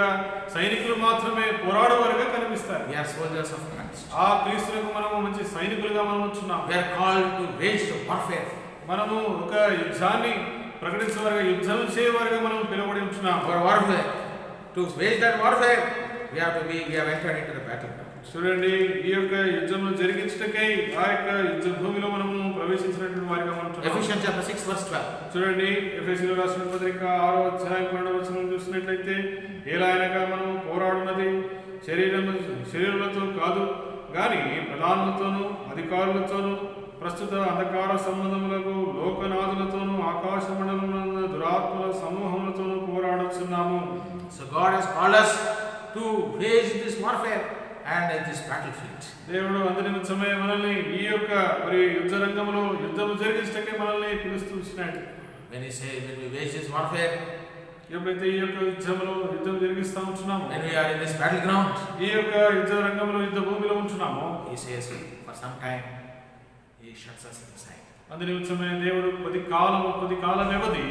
B: సైనికులు మాత్రమే పోరాడేవారుగా కనిపిస్తారు.
A: We are soldiers of Christ.
B: ఆ క్రీస్తులకు మనము మంచి సైనికులుగా మనం వచ్చున్నాం.
A: We are called to wage warfare.
B: మనము ఒక యుద్ధాన్ని ప్రకటించేవారుగా, యుద్ధం చేయవారుగా మనం పిలువబడి ఉంటున్నాం.
A: For warfare, to wage that warfare, we have entered into the battleground.
B: చూడండి, ఈ యొక్క యుద్ధంలో జరిగించటకై ఆ యొక్క యుద్ధ భూమిలో మనము ప్రవేశించినటువంటి వారిగా మనం
A: Ephesians chapter 6 verse 12.
B: చూడండి, ఎఫెసీయులకు రాసిన పత్రిక 6వ అధ్యాయం 12వ వచనం చూసినట్లయితే, ఎలాగనగా మనం పోరాడున్నది శరీరులతో కాదు గాని ప్రధానులతోనూ అధికారులతోనూ ప్రస్తుత అంధకార సంబంధములకు లోకనాథులతోనూ ఆకాశ మండలమున దురాత్మల సమూహములతోనూ పోరాడుచున్నాము.
A: So God has called us to wage this warfare and this battlefield.
B: దేవుడు అందరి నిమిత్తమే మనల్ని ఈ యొక్క మరి యుద్ధ రంగంలో యుద్ధము జరిగించటకే మనల్ని పిలుస్తూ వచ్చినాడు.
A: When we wage this warfare,
B: ఎప్పుడైతే ఈ యొక్క యుద్ధం జరిగిస్తూ ఉంటున్నాము,
A: when we are in this battleground,
B: ఈ యొక్క యుద్ధ రంగంలో యుద్ధ భూమిలో ఉంటున్నాము,
A: He says for some time He shuts us inside.
B: అందు నిమిత్తమే దేవుడు కొద్ది కాల వ్యవధి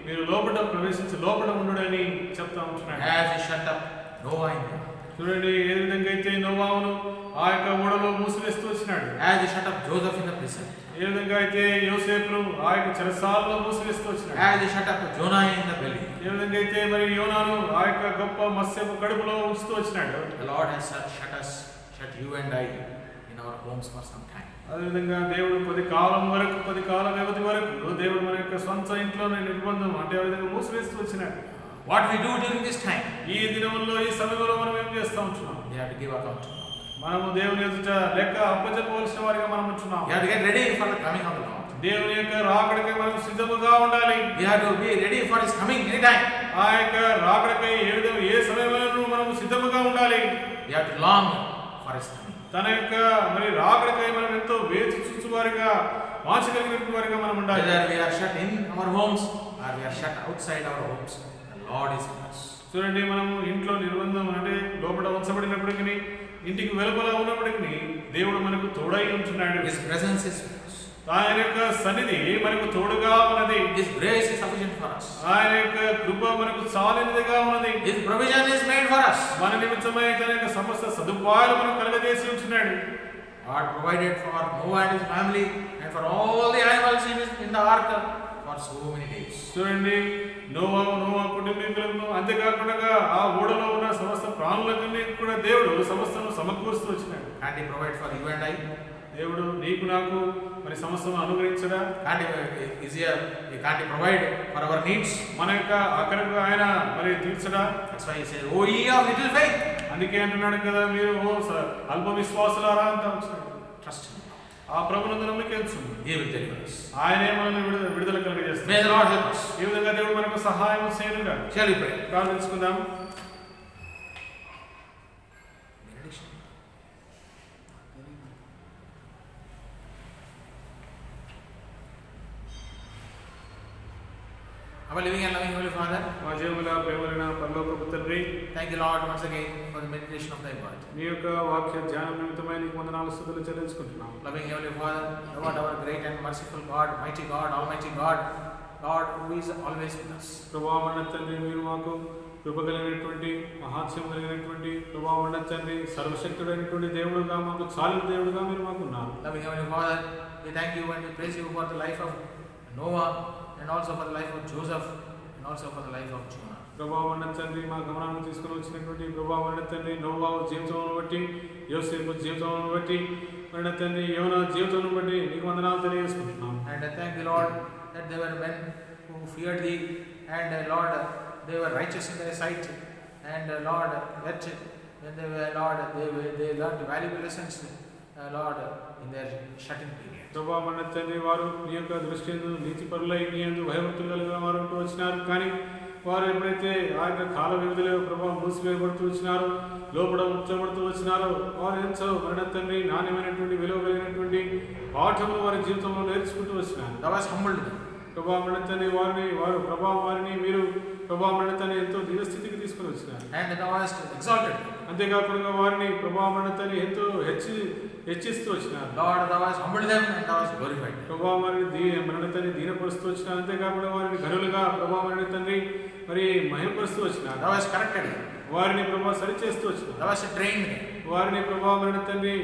B: మీరు లోపల ఉండుడని చెప్తా ఉంటున్నాడు.
A: As He shut up Noah in there.
B: చూడండి, ఏ విధంగా అయితే నోవాహును ఆ యొక్క ఓడలో మూసివేస్తూ వచ్చినాడు.
A: As He shut up Joseph in the prison.
B: ఏ విధంగా అయితే యోసేపును ఆ యొక్క చెరసాలలో మూసివేస్తూ వచ్చినాడు.
A: As He shut up Jonah in the belly.
B: ఏ విధంగా అయితే మరి యోనాను ఆ యొక్క గొప్ప మత్స్యపు కడుపులో ఉంచుతూ వచ్చినాడు.
A: The Lord has shut you and I in our homes for some time.
B: అదేవిధంగా దేవుడు కొద్ది కాల వ్యవధి వరకు దేవుడు మన యొక్క సొంత ఇంట్లోనే నిర్బంధం అంటే ఆ విధంగా మూసివేస్తూ వచ్చినాడు.
A: What we do during this time?
B: ఈ దినముల్లో ఈ సమయంలో మనం ఏం చేస్తూ ఉంటున్నాం?
A: We have to give account.
B: మనము దేవుని ఎదుట లెక్క అప్పచెప్పవలసిన వారిగా మనం ఉంటున్నాం.
A: We have to get ready for the coming of the Lord.
B: దేవుని యొక్క రాకడకై మనం సిద్ధముగా ఉండాలి.
A: We have to be ready for His coming anytime.
B: ఆ యొక్క రాకడకై ఏ సమయంలో మనం సిద్ధముగా ఉండాలి.
A: We have to long for His coming.
B: తన యొక్క మరి రాకడకై మనం ఎంతో వేచి చూచువారిగా వాంఛ కలిగినటువంటి వారిగా మనం ఉండాలి.
A: Whether we are shut in our homes or we are shut outside our homes, the Lord is with us.
B: చూడండి, మనం ఇంట్లో నిర్బంధం అంటే లోపల ఉంచబడినప్పటికీ, ఇంటికి వెలుపల ఉన్నప్పటికీ దేవుడు మనకు తోడై ఉంటున్నాడు.
A: His presence is with us.
B: ఆయన యొక్క సన్నిధి మనకు తోడుగా ఉన్నది.
A: His grace is sufficient for us.
B: ఆయన యొక్క కృప మనకు చాలినదిగా ఉన్నది.
A: His provision is made for us.
B: మన నిమిత్తమై తన యొక్క సమస్త సదుపాయాలు మనకు కలుగజేసి ఉంటున్నాడు.
A: God provided for Noah and his family and for all the animals in the ark for so many days.
B: చూడండి, నోవా కుటుంబీకులకు అంతేకాకుండా ఆ ఓడలో ఉన్న సమస్త ప్రాణులకన్నీ కూడా దేవుడు సమస్తను సమకూరుస్తూ వచ్చినాడు.
A: And He provide for you and I.
B: దేవుడు నీకు నాకు మరి సమస్తను అనుగ్రహించడా?
A: Can't He provide for our needs?
B: మన యొక్క అక్కడకు ఆయన మరి తీర్చడా?
A: That's why He says, "O ye of little faith."
B: అందుకే అంటున్నాడు కదా, మీరు అల్ప విశ్వాసులారా అంటా వచ్చినాడు.
A: Trust Him.
B: ఆ ప్రభునందు నమ్మిక ఉంచు.
A: He will deliver us.
B: ఆయనే మనల్ని విడుదల కలుగజేస్తాడు.
A: May the Lord help us.
B: ఈ విధంగా దేవుడు మనకు సహాయం చేయనుగా.
A: Shall we pray?
B: ప్రార్థించుకుందాం.
A: Our living and loving Holy Father,
B: మా జీవముల ప్రేమలైన పరలోకపు తండ్రి,
A: thank you Lord once again for the meditation of Thy word.
B: నీ యొక్క వాక్య ధ్యానం నిమిత్తమై నీకు వందనాలు స్తుతులు చెల్లించుకుంటున్నాం.
A: Loving Heavenly Father, Thou art our great and merciful God, mighty God, almighty God, Lord who is always with us.
B: ప్రభావమైన తండ్రి, మీరు మాకు కృప కలిగినటువంటి మహాత్యం కలిగినటువంటి ప్రభావమైన తండ్రి, సర్వశక్తుడైనటువంటి దేవుడుగా మాకు చాలిన దేవుడుగా మీరు మాకున్నారు.
A: Loving Heavenly Father, we thank you and we praise you for the life of Noah and also for the life of Joseph and and also for the life of Jonah.
B: ప్రభావం తండ్రి మా గమనాన్ని తీసుకుని వచ్చినటువంటి ప్రభావం తండ్రి నోవాహు జీవితాలను బట్టి, యోసేపు జీవితాలను బట్టి, మరి తండ్రి యోనా జీవితాలను బట్టి నీకు వందనాలు తెలియజేసుకుంటున్నాం.
A: And I thank the Lord that they were men who feared thee, and Lord, they were righteous in thy sight, and Lord, that when they were, Lord, they learned valuable lessons, Lord, in their shut-in period.
B: ప్రభావం తండ్రి వారు నీ యొక్క దృష్టి యందు నీతిపరులై నీ యందు భయభక్తులుగా వారు ఉంటూ వచ్చినారు. కానీ వారు ఎప్పుడైతే ఆ యొక్క కాల వ్యవధిలో ప్రభావం మూసివేయబడుతూ వచ్చినారో, లోపల ఉంచబడుతూ వచ్చినారో, వారు ఎంతో మరణ తండ్రి నాణ్యమైనటువంటి విలువ కలిగినటువంటి పాఠములు వారి జీవితంలో నేర్చుకుంటూ వచ్చినారు.
A: Thou hast humbled them.
B: ప్రభావం తండ్రి వారిని మీరు ప్రభావం తండ్రి ఎంతో దినస్థితికి తీసుకుని వచ్చినారు.
A: And thou hast exalted them.
B: అంతేకాకుండా వారిని ప్రభావం తండ్రి ఎంతో హెచ్చిస్తూ వచ్చినారు.
A: Lord, thou hast humbled them and thou hast glorified them.
B: ప్రభావం మరణ తండ్రి దీనపరుస్తూ వచ్చినారు. అంతేకాకుండా వారిని ఘనులుగా ప్రభావం తండ్రి మరి మహిమపరుస్తూ వచ్చినారు.
A: Thou hast corrected them.
B: వారిని ప్రభావం సరిచేస్తూ వచ్చినారు.
A: Thou hast trained them.
B: వారిని ప్రభావం తండ్రి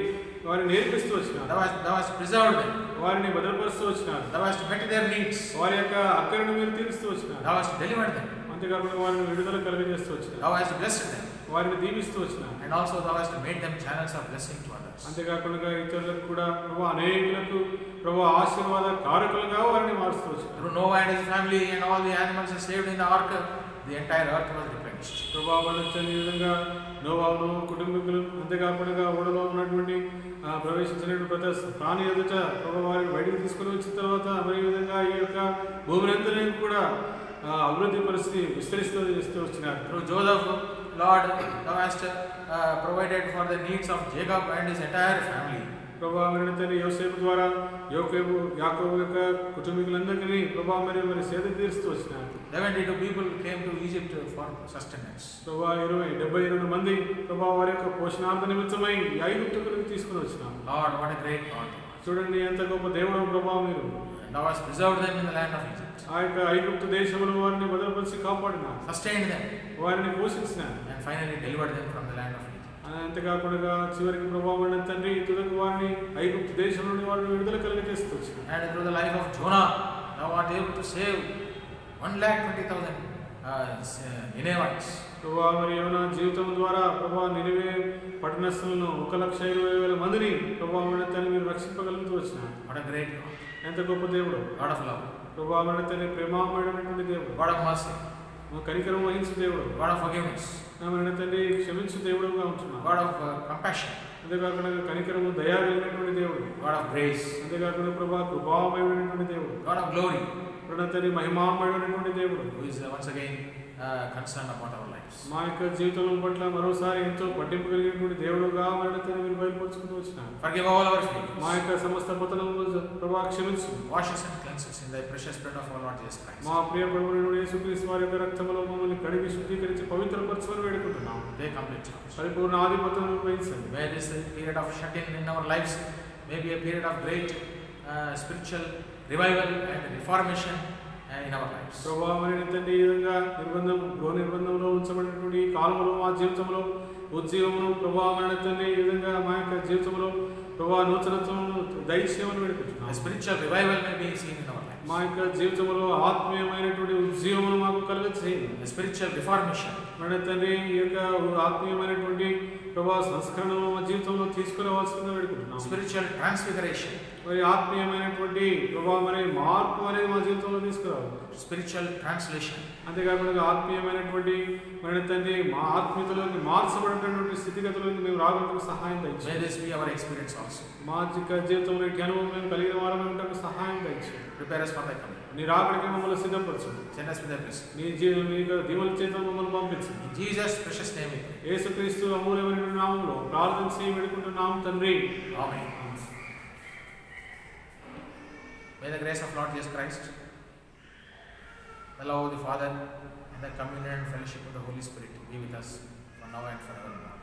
B: వారిని నేర్పిస్తూ వచ్చినారు.
A: Thou hast preserved them.
B: వారిని భద్రపరుస్తూ వచ్చినారు.
A: Thou hast met their needs.
B: వారి యొక్క అక్కరను మీరు తీరుస్తూ వచ్చినారు.
A: Thou hast delivered them.
B: అంతేకాకుండా వారిని విడుదల కలిగజేస్తూ వచ్చినారు.
A: Thou hast blessed them.
B: వారిని దీవిస్తూ వచ్చినారు.
A: And also thou hast made them channels of blessing to others.
B: అంతేకాకుండా ఇతరులకు కూడా ప్రభు అనేకులకు ప్రభు ఆశీర్వాద కారకులుగా వారిని మారుస్తూ వచ్చినారు.
A: Through Noah and his family and all the animals saved in the ark, the entire earth was replenished.
B: ప్రభావం ఈ విధంగా నోవాహును కుటుంబీకులు, అంతేకాకుండా ఓడలో ఉన్నటువంటి ప్రవేశించినటువంటి ప్రతి ప్రాణి ఎదుట ప్రభు వారిని బయటకు తీసుకుని వచ్చిన తర్వాత మరి ఈ విధంగా ఈ యొక్క భూమిని అంతని కూడా అభివృద్ధి పరిస్థితి విస్తరిస్తూ చేస్తూ వచ్చినారు.
A: Through Joseph, Lord, thou hast provided for the needs of Jacob and his entire family.
B: ప్రభావం తండ్రి యోసేపు ద్వారా యాకోబు యొక్క కుటుంబీకులందరికీ ప్రభావం మరి సేద తీరుస్తూ వచ్చినారు.
A: 72 people came to Egypt for sustenance.
B: ప్రభా 72 మంది ప్రభావ వారి యొక్క పోషణార్థ నిమిత్తమై ఐగుప్తుకు తీసుకుని వచ్చినారు.
A: Lord, what a great God.
B: చూడండి ఎంత గొప్ప దేవుడు ప్రభావం మీరు.
A: Thou hast preserved them in the land of Egypt.
B: ఆ యొక్క ఐగుప్తు దేశంలో వారిని భద్రపరిచి కాపాడినారు.
A: Sustained them.
B: వారిని పోషించినారు.
A: And finally delivered them from the land of Egypt.
B: అంతేకాకుండా చివరికి ప్రభావం తండ్రి తుదకు వారిని ఐగుప్తు దేశం నుండి వారిని విడుదల కలిగజేస్తూ వచ్చినారు.
A: And through the life of Jonah, thou art able to save 1,20,000 Ninevites.
B: ప్రభా మరి యోనా జీవితం ద్వారా ప్రభా నినివే పట్టణస్థులను 1,20,000 మందిని ప్రభా తండ్రి మీరు రక్షింపగలుగుతూ వచ్చినారు.
A: What a great God.
B: ఎంత గొప్ప దేవుడు.
A: God of love.
B: ప్రభా తండ్రి ప్రేమమయమైనటువంటి దేవుడు.
A: God of mercy.
B: కనికరం వహించే దేవుడు.
A: God of forgiveness.
B: తండ్రి క్షమించే దేవుడుగా ఉంటున్నాడు.
A: God of compassion.
B: అంతేకాకుండా కనికరము దయ కలిగినటువంటి దేవుడు.
A: God of grace.
B: అంతేకాకుండా ప్రభా కృపామయమైనటువంటి దేవుడు.
A: God of glory.
B: తండ్రి మహిమామయమైనటువంటి దేవుడు.
A: Who is once again concerned about our lives.
B: మా యొక్క జీవితం పట్ల మరోసారి ఎంతో పట్టింపు కలిగినటువంటి దేవుడుగా తండ్రి మీరు బయలుపరుచుకుంటూ వచ్చినారు.
A: Forgive all our sins.
B: మా యొక్క సమస్త పతనములను ప్రభా క్షమించు.
A: Wash us and cleanse us in thy precious blood of our Lord Jesus Christ.
B: మా ప్రియ ప్రభువైన యేసుక్రీస్తు వారి యొక్క రక్తములో మమ్మల్ని కడిగి శుద్ధీకరించి పవిత్రపరచమని వేడుకుంటున్నాం.
A: Take complete charge.
B: పరిపూర్ణ ఆధిపత్యం వహించండి.
A: May this period of shut-in in our lives may be a period of great spiritual revival and reformation in our lives.
B: ప్రభా మరి తండ్రి ఈ విధంగా నిర్బంధంలో ఉంచబడినటువంటి కాలంలో మా జీవితంలో ఉద్యోగమును ప్రభా మరి తండ్రి ఈ విధంగా మా యొక్క జీవితంలో ప్రభా నూతనత్వమును దయచేయమని వేడుకుంటున్నాం.
A: A spiritual revival may be seen in our lives.
B: మా యొక్క జీవితంలో ఆత్మీయమైనటువంటి ఉద్యోగమును మాకు కలుగచేయండి.
A: A spiritual reformation.
B: మరి తండ్రి ఈ యొక్క ఆత్మీయమైనటువంటి ప్రభా సంస్కరణను మా జీవితంలో తీసుకురావాల్సిందిగా వేడుకుంటున్నాం.
A: Spiritual transfiguration.
B: మరి ఆత్మీయమైనటువంటి ప్రభా మరి మార్పు అనేది మా జీవితంలో తీసుకురావాలి.
A: Spiritual translation.
B: అంతేకాకుండా ఆత్మీయమైనటువంటి మరి తండ్రి మా ఆత్మీయతలోకి మార్చబడినటువంటి స్థితిగతులకు మేము రావడానికి సహాయం దయచేయండి.
A: May this be our experience also.
B: మా జీవితంలో ఇటు అనుభవం మేము కలిగిన వారమై ఉండడానికి సహాయం దయచేయండి.
A: Prepare us for thy coming.
B: నీ రాకడికి మమ్మల్ని సిద్ధపరచు.
A: Send us with thy blessing.
B: నీ దీవుల చేత మమ్మల్ని పంపించు.
A: In Jesus' precious name we pray.
B: యేసుక్రీస్తు అమూల్యమైన నామములో ప్రార్థించి వేడుకుంటున్నాం తండ్రి.
A: Amen. May the grace of Lord Jesus Christ, the love of the Father, and the communion and fellowship of the Holy Spirit be with us for now and forevermore.